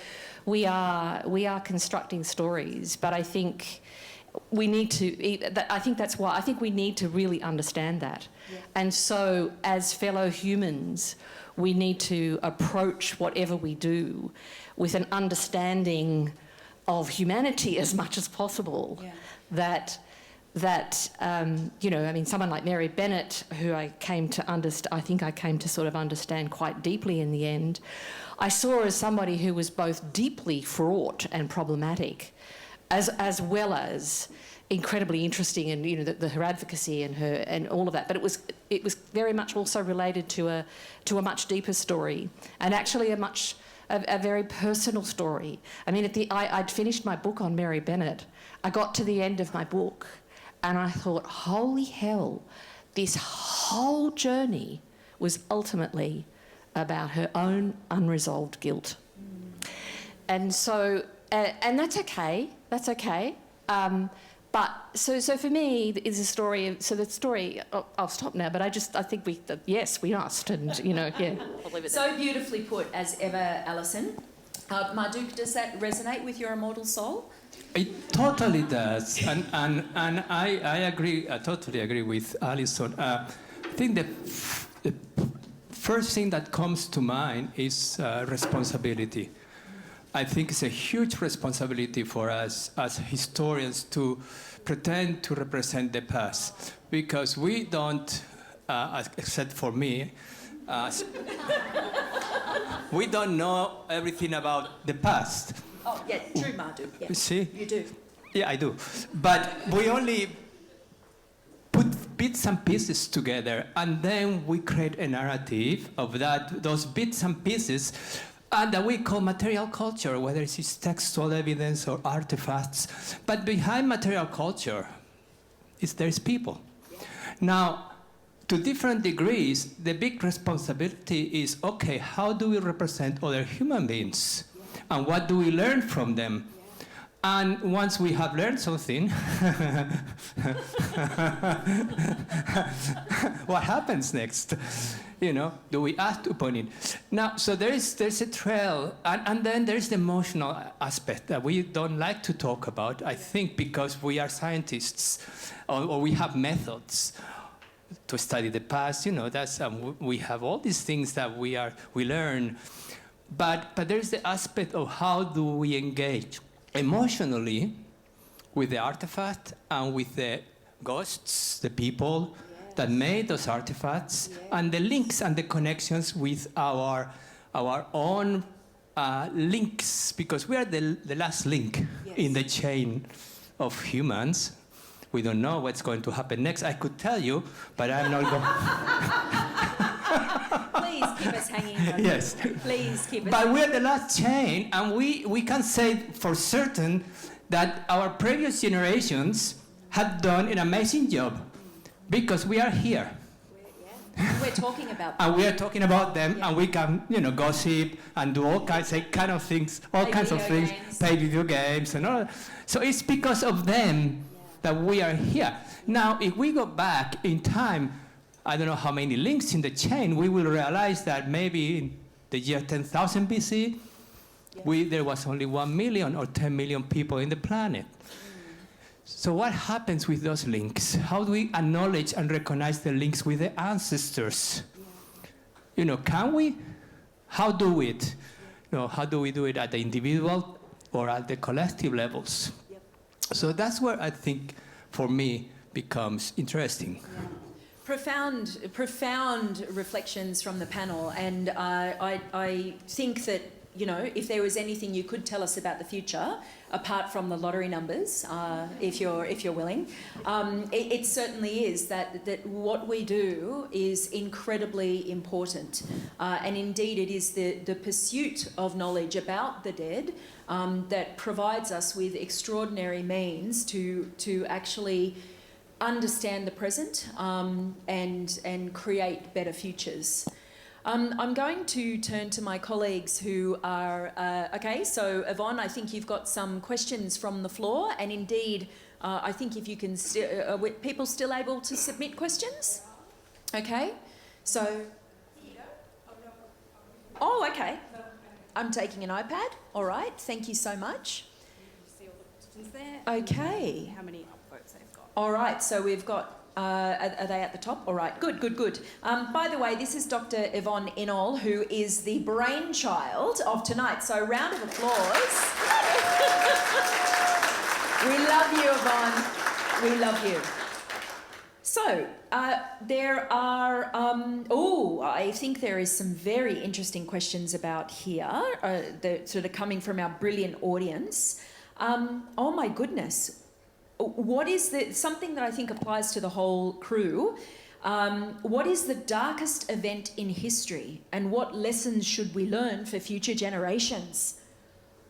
we are constructing stories, but I think we need to, I think that's why, I think we need to really understand that. Yeah. And so as fellow humans, we need to approach whatever we do with an understanding of humanity as much as possible. Yeah. That you know, I mean, someone like Mary Bennett, who I came to sort of understand quite deeply in the end, I saw as somebody who was both deeply fraught and problematic, as well as incredibly interesting, and you know, her advocacy and all of that. But it was very much also related to a much deeper story, and actually a very personal story. I mean, I'd finished my book on Mary Bennett. I got to the end of my book, and I thought, holy hell, this whole journey was ultimately about her own unresolved guilt. And so, and that's okay. That's okay. But so for me, it's a story of, so the story, I'll stop now, but I think yes, we must, and, you know, yeah. I'll leave it so there. Beautifully put, as ever, Alison. Marduk, does that resonate with your immortal soul? It totally does, and I agree, I totally agree with Alison. I think the first thing that comes to mind is responsibility. I think it's a huge responsibility for us as historians to pretend to represent the past, because we don't, except for me, we don't know everything about the past. Oh, yeah, true, Madhu. Yeah. See? You do. Yeah, I do. But we only put bits and pieces together, and then we create a narrative of those bits and pieces that we call material culture, whether it's textual evidence or artifacts. But behind material culture, there's people. Yeah. Now, to different degrees, the big responsibility is, okay, how do we represent other human beings? Yeah. And what do we learn from them? And once we have learned something, what happens next? You know, do we act upon it? Now, so there's a trail, and then there's the emotional aspect that we don't like to talk about, I think, because we are scientists, or we have methods to study the past. You know, that's we have all these things that we learn, but there's the aspect of how do we engage emotionally with the artifact and with the ghosts, the people that made those artifacts, and the links and the connections with our own links, because we are the last link in the chain of humans. We don't know what's going to happen next. I could tell you, but I'm not going. Please keep us hanging. Yes. Please keep us. But we're the last chain, and we can say for certain that our previous generations had done an amazing job, because we are here. We're talking about them. And we are talking about them, and we can, gossip and do all kinds of things, play video games and all. So it's because of them that we are here. Now, if we go back in time, I don't know how many links in the chain, we will realize that maybe in the year 10,000 BC, there was only 1 million or 10 million people in the planet. So what happens with those links? How do we acknowledge and recognize the links with the ancestors? Can we? How do we it? How do we do it at the individual or at the collective levels? Yep. So that's where I think, for me, becomes interesting. Yeah. Profound reflections from the panel, and I think that, if there was anything you could tell us about the future, apart from the lottery numbers, if you're willing, it certainly is that what we do is incredibly important, and indeed it is the pursuit of knowledge about the dead that provides us with extraordinary means to actually understand the present and create better futures. I'm going to turn to my colleagues who are... okay, so Yvonne, I think you've got some questions from the floor, and indeed, I think if you can... are people still able to submit questions? Okay, so... Oh, okay. I'm taking an iPad. All right, thank you so much. Okay. How many upvotes they've got. All right, so we've got... are they at the top? All right, good. By the way, this is Dr. Yvonne Inall, who is the brainchild of tonight. So round of applause. We love you, Yvonne. We love you. So there are... I think there is some very interesting questions about here, that sort of coming from our brilliant audience. Oh my goodness. What is something that I think applies to the whole crew? What is the darkest event in history, and what lessons should we learn for future generations?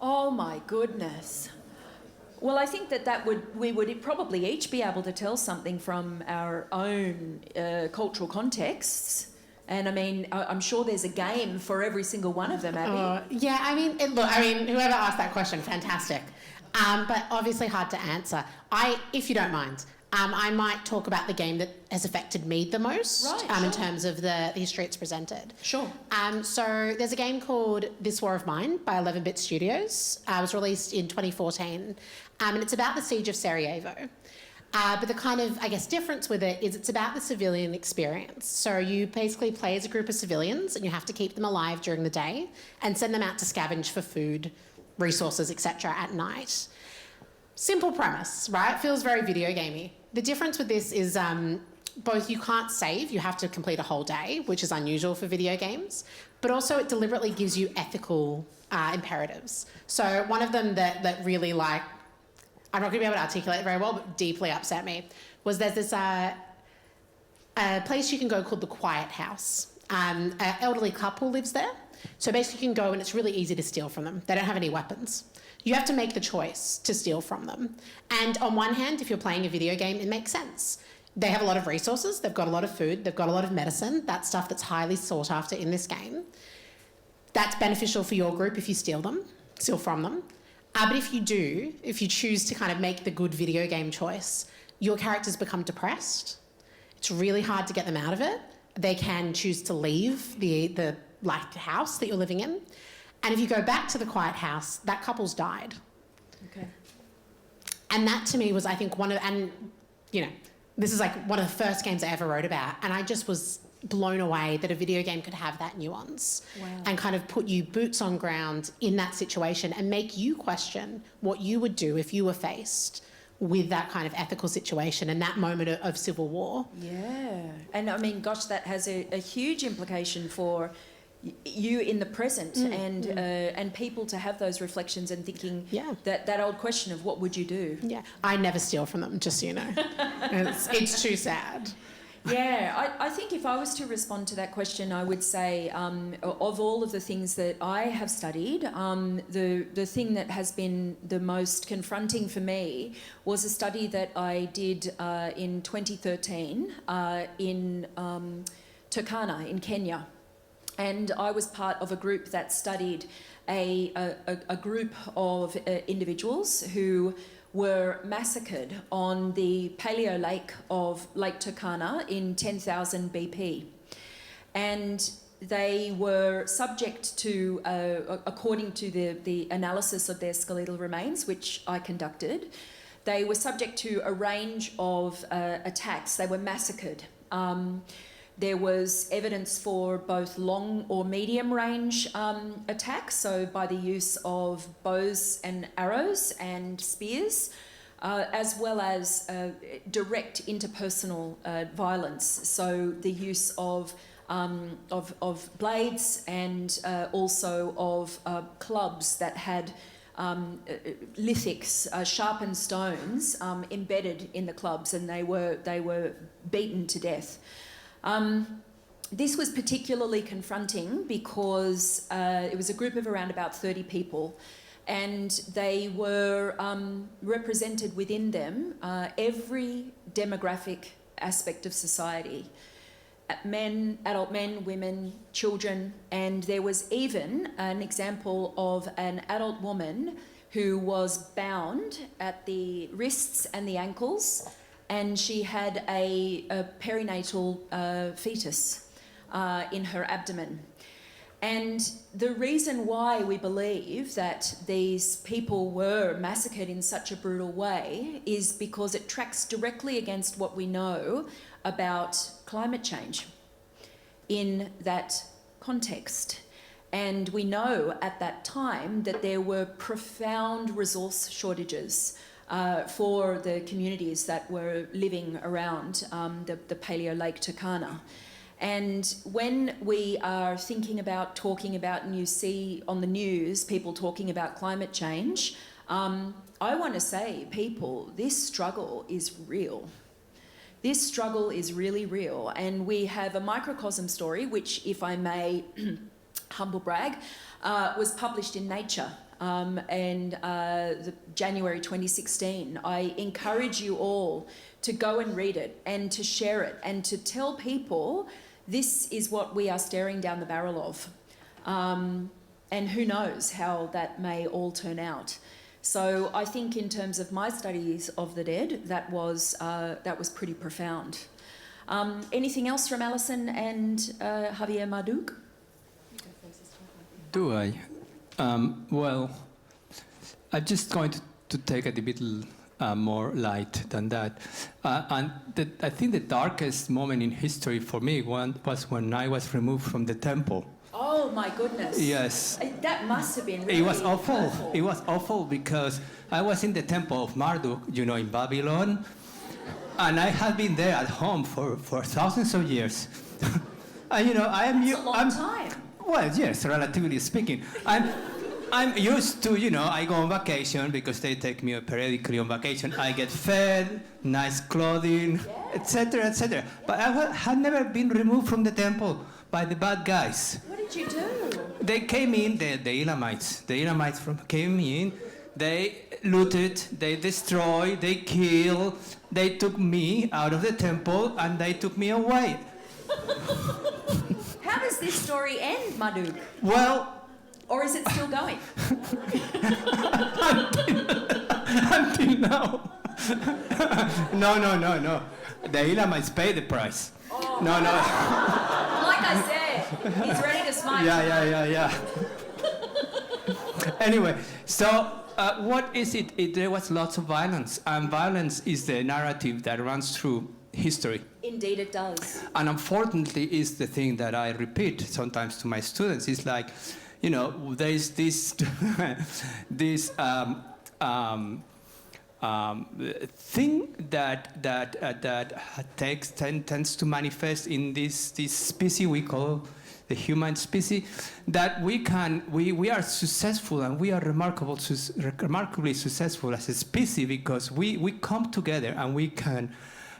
Oh my goodness. Well, I think we would probably each be able to tell something from our own cultural contexts. And I mean, I'm sure there's a game for every single one of them, Abbie. Whoever asked that question, fantastic. But obviously hard to answer. If you don't mind, I might talk about the game that has affected me the most, in terms of the history it's presented. Sure. So there's a game called This War of Mine by 11-Bit Studios. It was released in 2014, and it's about the siege of Sarajevo. But the kind of, difference with it is it's about the civilian experience. So you basically play as a group of civilians, and you have to keep them alive during the day and send them out to scavenge for food, resources, etc. at night. Simple premise, right? Feels very video gamey. The difference with this is both you can't save, you have to complete a whole day, which is unusual for video games, but also it deliberately gives you ethical imperatives. So one of them that really, like, I'm not going to be able to articulate it very well, but deeply upset me, was there's this a place you can go called the Quiet House. An elderly couple lives there. So basically you can go and it's really easy to steal from them. They don't have any weapons. You have to make the choice to steal from them. And on one hand, if you're playing a video game, it makes sense. They have a lot of resources, they've got a lot of food, they've got a lot of medicine, that's stuff that's highly sought after in this game. That's beneficial for your group if you steal from them. But if you choose to kind of make the good video game choice, your characters become depressed. It's really hard to get them out of it. They can choose to leave the house that you're living in. And if you go back to the Quiet House, that couple's died. Okay. And that to me was, I think, this is like one of the first games I ever wrote about. And I just was blown away that a video game could have that nuance. Wow. And kind of put you boots on ground in that situation and make you question what you would do if you were faced with that kind of ethical situation and that moment of civil war. Yeah. And I mean, gosh, that has a huge implication for you in the present and people to have those reflections and thinking that old question of what would you do? Yeah. I never steal from them, just so you know. It's too sad. Yeah, I think if I was to respond to that question, I would say of all of the things that I have studied, the thing that has been the most confronting for me was a study that I did in 2013 in Turkana in Kenya. And I was part of a group that studied a group of individuals who were massacred on the Paleo Lake of Lake Turkana in 10,000 BP. And they were subject to, according to the analysis of their skeletal remains, which I conducted, they were subject to a range of attacks. They were massacred. There was evidence for both long or medium range attacks, so by the use of bows and arrows and spears, as well as direct interpersonal violence, so the use of blades and also of clubs that had lithics, sharpened stones embedded in the clubs, and they were beaten to death. This was particularly confronting because it was a group of around about 30 people, and they were represented within them every demographic aspect of society. Men, adult men, women, children, and there was even an example of an adult woman who was bound at the wrists and the ankles, and she had a perinatal fetus in her abdomen. And the reason why we believe that these people were massacred in such a brutal way is because it tracks directly against what we know about climate change in that context. And we know at that time that there were profound resource shortages for the communities that were living around the Paleo Lake Turkana. And when we are thinking about, talking about, and you see on the news people talking about climate change, I want to say, people, this struggle is real. This struggle is really real. And we have a microcosm story, which, if I may humble brag, was published in Nature in January 2016. I encourage you all to go and read it and to share it and to tell people this is what we are staring down the barrel of. And who knows how that may all turn out. So I think in terms of my studies of the dead, that was pretty profound. Anything else from Alison and Javier Marduk? Do I? Well, I'm just going to take it a bit more light than that. I think the darkest moment in history for me was when I was removed from the temple. Oh, Oh my goodness. Yes. That must have been really It was awful. hurtful. It was awful because I was in the temple of Marduk, in Babylon, and I had been there at home for thousands of years. And That's a long time. Well, yes, relatively speaking. I'm used to, I go on vacation because they take me periodically on vacation. I get fed, nice clothing, etc., etc. But I had never been removed from the temple by the bad guys. What did you do? They came in, the Elamites. The Elamites came in, they looted, they destroyed, they killed, they took me out of the temple, and they took me away. How does this story end, Marduk? Well, or is it still going? until now. No. The Elamites pay the price. Oh. No. Like I said, he's ready to smite. Yeah. Anyway, so what is it? There was lots of violence, and violence is the narrative that runs through history. Indeed it does. And unfortunately, is the thing that I repeat sometimes to my students. It's like, there's this thing that tends to manifest in this species we call the human species, that we are successful, and we are remarkably successful as a species because we come together and we can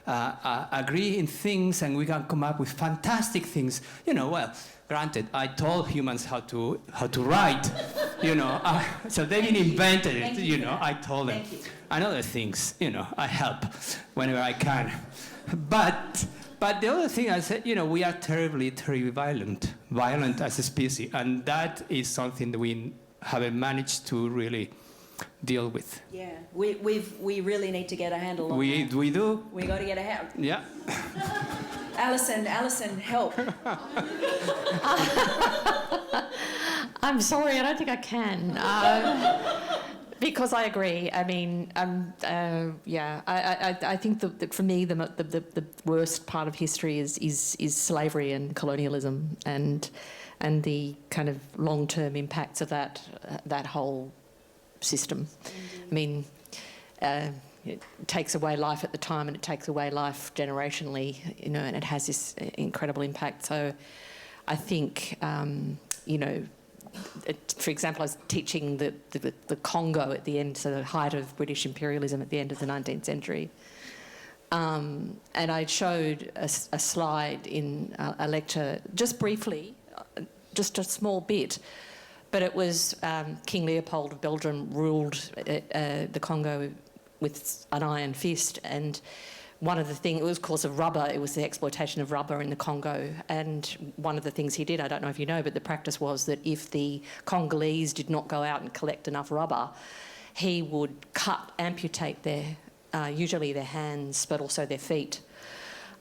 agree in things, and we can come up with fantastic things. Well, granted, I told humans how to write, so they didn't invent it, I told them. And other things, I help whenever I can. But the other thing I said, we are terribly violent as a species, and that is something that we haven't managed to really deal with. Yeah, we really need to get a handle on that. We do. We got to get a handle. Yeah. Alison, help. I'm sorry, I don't think I can. Because I agree. I mean, I think that for me the worst part of history is slavery and colonialism and the kind of long-term impacts of that whole system. Indeed. I mean, it takes away life at the time, and it takes away life generationally, and it has this incredible impact. So I think, for example, I was teaching the Congo at the end, so the height of British imperialism at the end of the 19th century. And I showed a slide in a lecture, just briefly, just a small bit, but it was King Leopold of Belgium ruled the Congo with an iron fist, and one of the things, it was because of rubber, it was the exploitation of rubber in the Congo, and one of the things he did, I don't know if you know, but the practice was that if the Congolese did not go out and collect enough rubber, he would amputate usually their hands, but also their feet.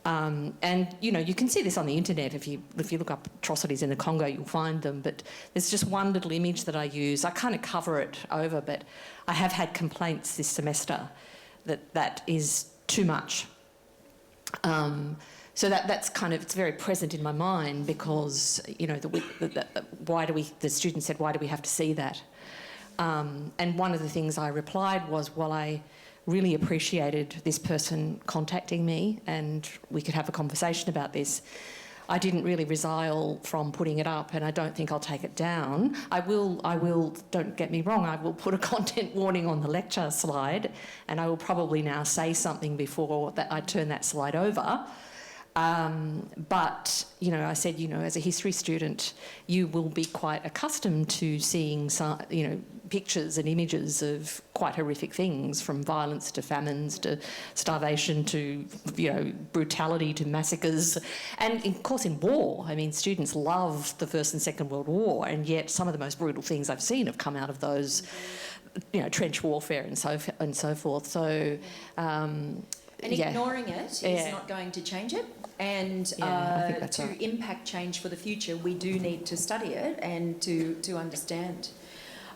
And you can see this on the internet. If you look up atrocities in the Congo, you'll find them. But there's just one little image that I use. I kind of cover it over, but I have had complaints this semester that is too much. So that's kind of, it's very present in my mind because the student said, why do we have to see that? And one of the things I replied was, well, I really appreciated this person contacting me and we could have a conversation about this. I didn't really resile from putting it up, and I don't think I'll take it down. I will, don't get me wrong, I will put a content warning on the lecture slide, and I will probably now say something before that I turn that slide over. But, I said, as a history student, you will be quite accustomed to seeing some, pictures and images of quite horrific things, from violence to famines to starvation to, brutality to massacres. And, of course, in war, I mean, students love the First and Second World War, and yet some of the most brutal things I've seen have come out of those, trench warfare and so forth. So... ignoring it is not going to change it. And impact change for the future, we do need to study it and to understand.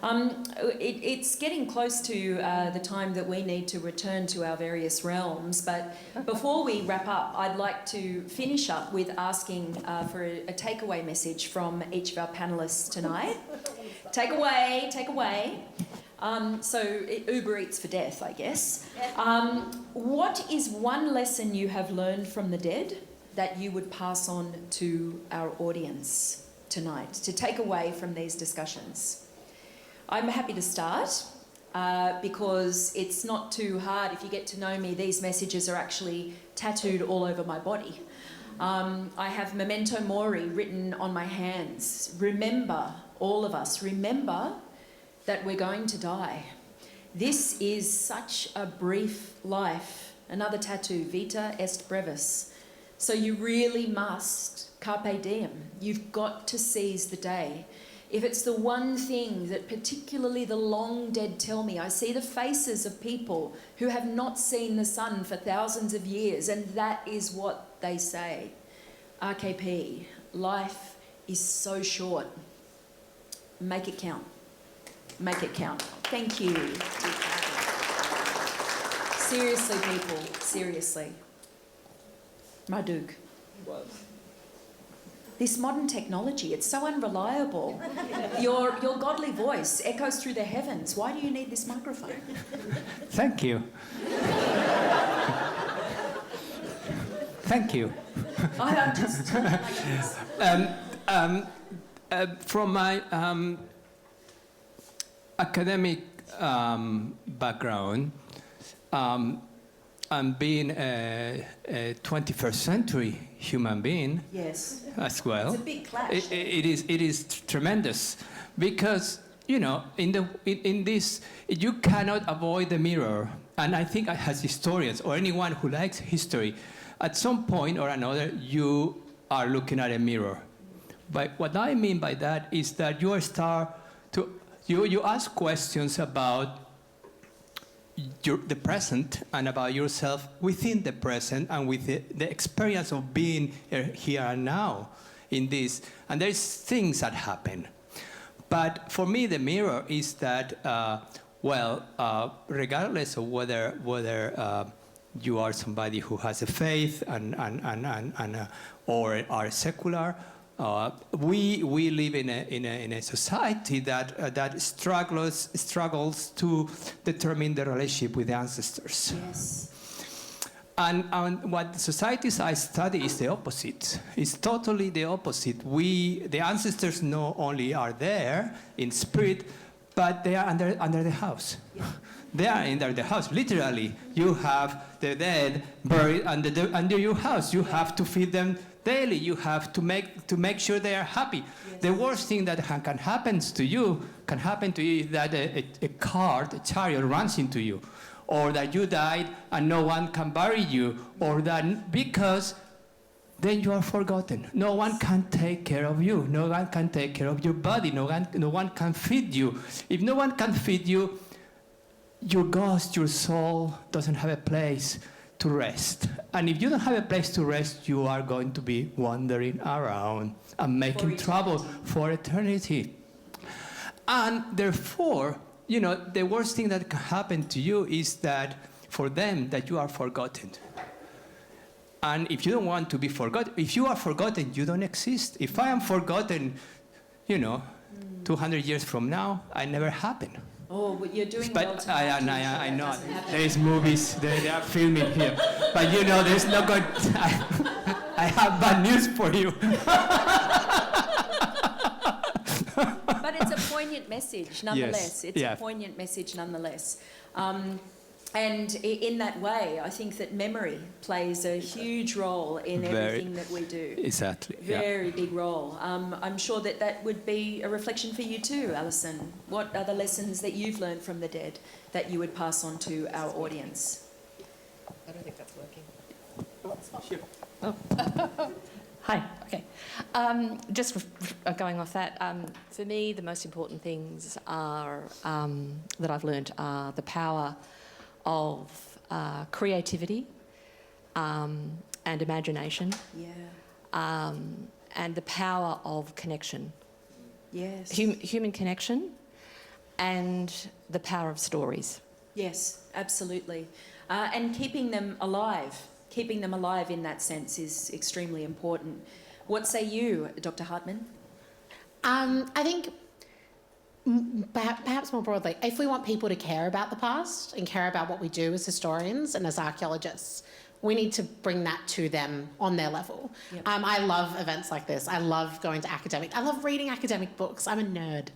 It's getting close to the time that we need to return to our various realms, but before we wrap up, I'd like to finish up with asking for a takeaway message from each of our panellists tonight. Take away. So Uber Eats for death, I guess. What is one lesson you have learned from the dead that you would pass on to our audience tonight to take away from these discussions? I'm happy to start because it's not too hard. If you get to know me, these messages are actually tattooed all over my body. I have memento mori written on my hands. Remember, all of us, remember that we're going to die. This is such a brief life. Another tattoo, vita est brevis. So you really must carpe diem. You've got to seize the day. If it's the one thing that particularly the long dead tell me, I see the faces of people who have not seen the sun for thousands of years, and that is what they say. RKP, life is so short. Make it count. Make it count. Thank you. Seriously, people, seriously. Marduk. This modern technology, it's so unreliable. Your godly voice echoes through the heavens. Why do you need this microphone? Thank you. Thank you. I'm just... From my academic background, and being a 21st century human being, yes, as well. It's a big clash. It is tremendous because in this you cannot avoid the mirror, and I think as historians or anyone who likes history, at some point or another you are looking at a mirror. But what I mean by that is that you ask questions about the present and about yourself within the present and with the experience of being here and now in this. And there's things that happen. But for me, the mirror is that, regardless of whether you are somebody who has a faith or are secular, we live in a society that struggles to determine the relationship with the ancestors. Yes. And what societies I study is the opposite. It's totally the opposite. The ancestors not only are there in spirit, but they are under the house. Yeah. They are under the house. Literally, you have the dead buried under your house. You have to feed them daily. You have to make sure they are happy. Yes. The worst thing that can happen to you is that a chariot runs into you, or that you died and no one can bury you, or that because then you are forgotten. No one can take care of you. No one can take care of your body. No one can feed you. If no one can feed you, your ghost, your soul doesn't have a place to rest. And if you don't have a place to rest, you are going to be wandering around and making trouble for eternity. And therefore, the worst thing that can happen to you is that for them that you are forgotten. And if you don't want to be forgotten, if you are forgotten, you don't exist. If I am forgotten, 200 years from now, I never happen. Oh, well, you're doing but well I know. There is movies, they are filming here. But there's no good... I have bad news for you. But it's a poignant message, nonetheless. Yes. It's a poignant message, nonetheless. And in that way, I think that memory plays a huge role in everything that we do. Exactly. Very big role. I'm sure that would be a reflection for you too, Alison. What are the lessons that you've learned from the dead that you would pass on to our audience? I don't think that's working. Sure. Oh. Hi. Okay. Just going off that, for me, the most important things are that I've learned are the power of creativity and imagination. Yeah. And the power of connection. Yes. Human connection. and the power of stories. Yes, absolutely. And keeping them alive in that sense is extremely important. What say you, Dr. Hartman? I think perhaps more broadly, if we want people to care about the past and care about what we do as historians and as archaeologists, we need to bring that to them on their level. Yep. I love events like this. I love going to I love reading academic books. I'm a nerd.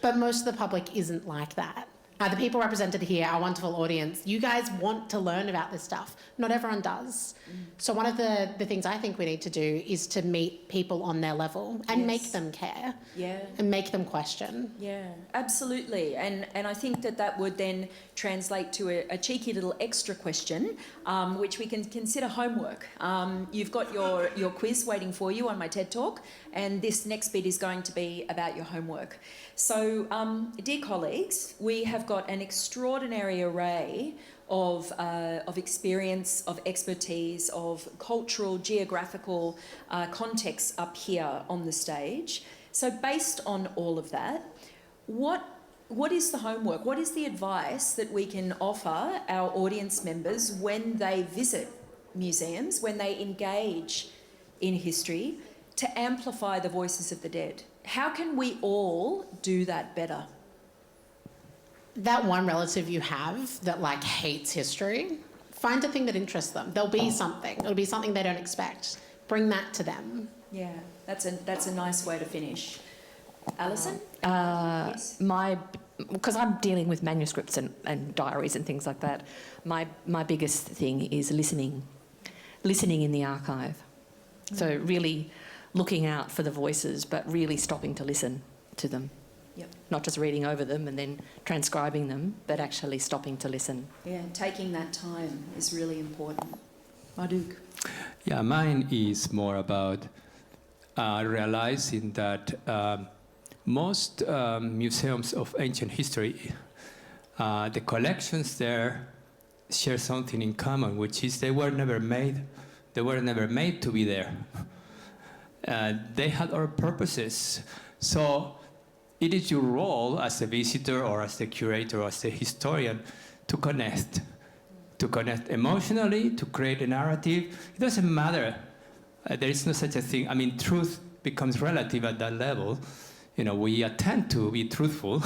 But most of the public isn't like that. The people represented here, our wonderful audience, you guys want to learn about this stuff. Not everyone does. So one of the things I think we need to do is to meet people on their level and make them care. Yeah. And make them question. Yeah, absolutely. And I think that would then translate to a cheeky little extra question, which we can consider homework. You've got your quiz waiting for you on my TED Talk, and this next bit is going to be about your homework. So, dear colleagues, we have got an extraordinary array of experience, of expertise, of cultural, geographical context up here on the stage. So based on all of that, what is the homework? What is the advice that we can offer our audience members when they visit museums, when they engage in history, to amplify the voices of the dead? How can we all do that better? That one relative you have that like hates history, find a thing that interests them. There'll be something. It'll be something they don't expect. Bring that to them. Yeah, that's a nice way to finish. Alison? Yes. Because I'm dealing with manuscripts and diaries and things like that, my biggest thing is listening in the archive. So really looking out for the voices, but really stopping to listen to them. Yep. Not just reading over them and then transcribing them, but actually stopping to listen. Yeah, taking that time is really important. Maduk? Yeah, mine is more about realizing that most museums of ancient history, the collections there share something in common, which is they were never made to be there. They had other purposes. So it is your role as a visitor or as the curator or as the historian to connect emotionally, to create a narrative. It doesn't matter. There is no such a thing. I mean, truth becomes relative at that level. You know, we attempt to be truthful.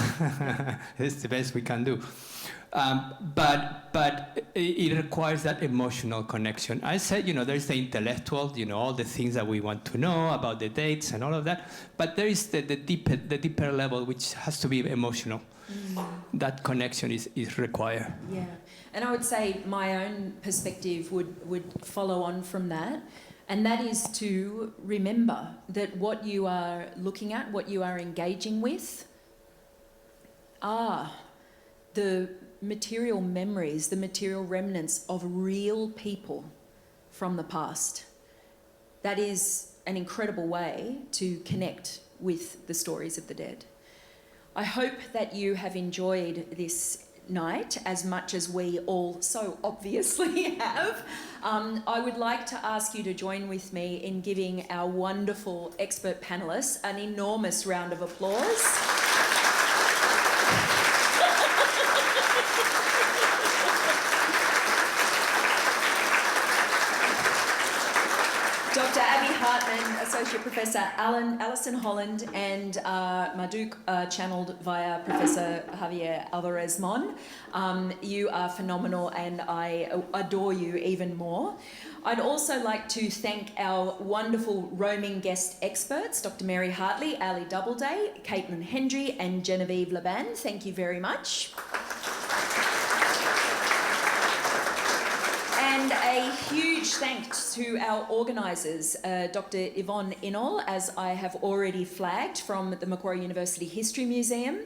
It's the best we can do. But it requires that emotional connection. I said, there's the intellectual, all the things that we want to know about the dates and all of that. But there is the deeper level, which has to be emotional. That connection is required. Yeah, and I would say my own perspective would follow on from that. And that is to remember that what you are looking at, what you are engaging with, are the material memories, the material remnants of real people from the past. That is an incredible way to connect with the stories of the dead. I hope that you have enjoyed this night as much as we all so obviously have. I would like to ask you to join with me in giving our wonderful expert panellists an enormous round of applause. Dr. Abbie Hartman, Associate Professor Alison Holland, and Maduk, channelled via Professor Javier Alvarez-Mon. You are phenomenal and I adore you even more. I'd also like to thank our wonderful roaming guest experts, Dr. Mary Hartley, Ali Doubleday, Caitlin Hendry and Genevieve Laban. Thank you very much. And a huge thanks to our organisers, Dr. Yvonne Inall, as I have already flagged, from the Macquarie University History Museum,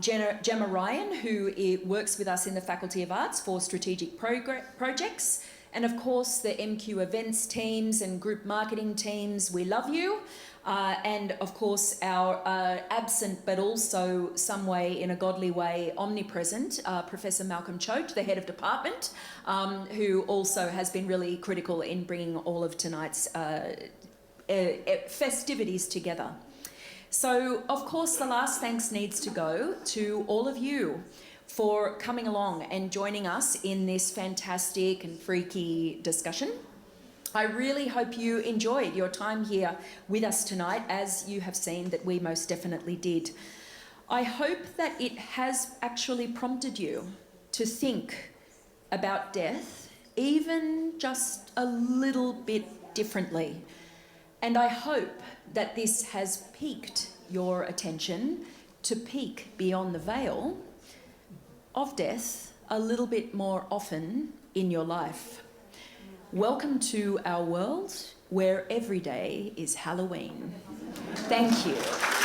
Gemma Ryan, who works with us in the Faculty of Arts for strategic projects, and of course the MQ events teams and group marketing teams, we love you. And of course our absent but also some way, in a godly way, omnipresent Professor Malcolm Choate, the head of department, who also has been really critical in bringing all of tonight's festivities together. So, of course, the last thanks needs to go to all of you for coming along and joining us in this fantastic and freaky discussion. I really hope you enjoyed your time here with us tonight, as you have seen that we most definitely did. I hope that it has actually prompted you to think about death, even just a little bit differently. And I hope that this has piqued your attention to peek beyond the veil of death a little bit more often in your life. Welcome to our world where every day is Halloween. Thank you.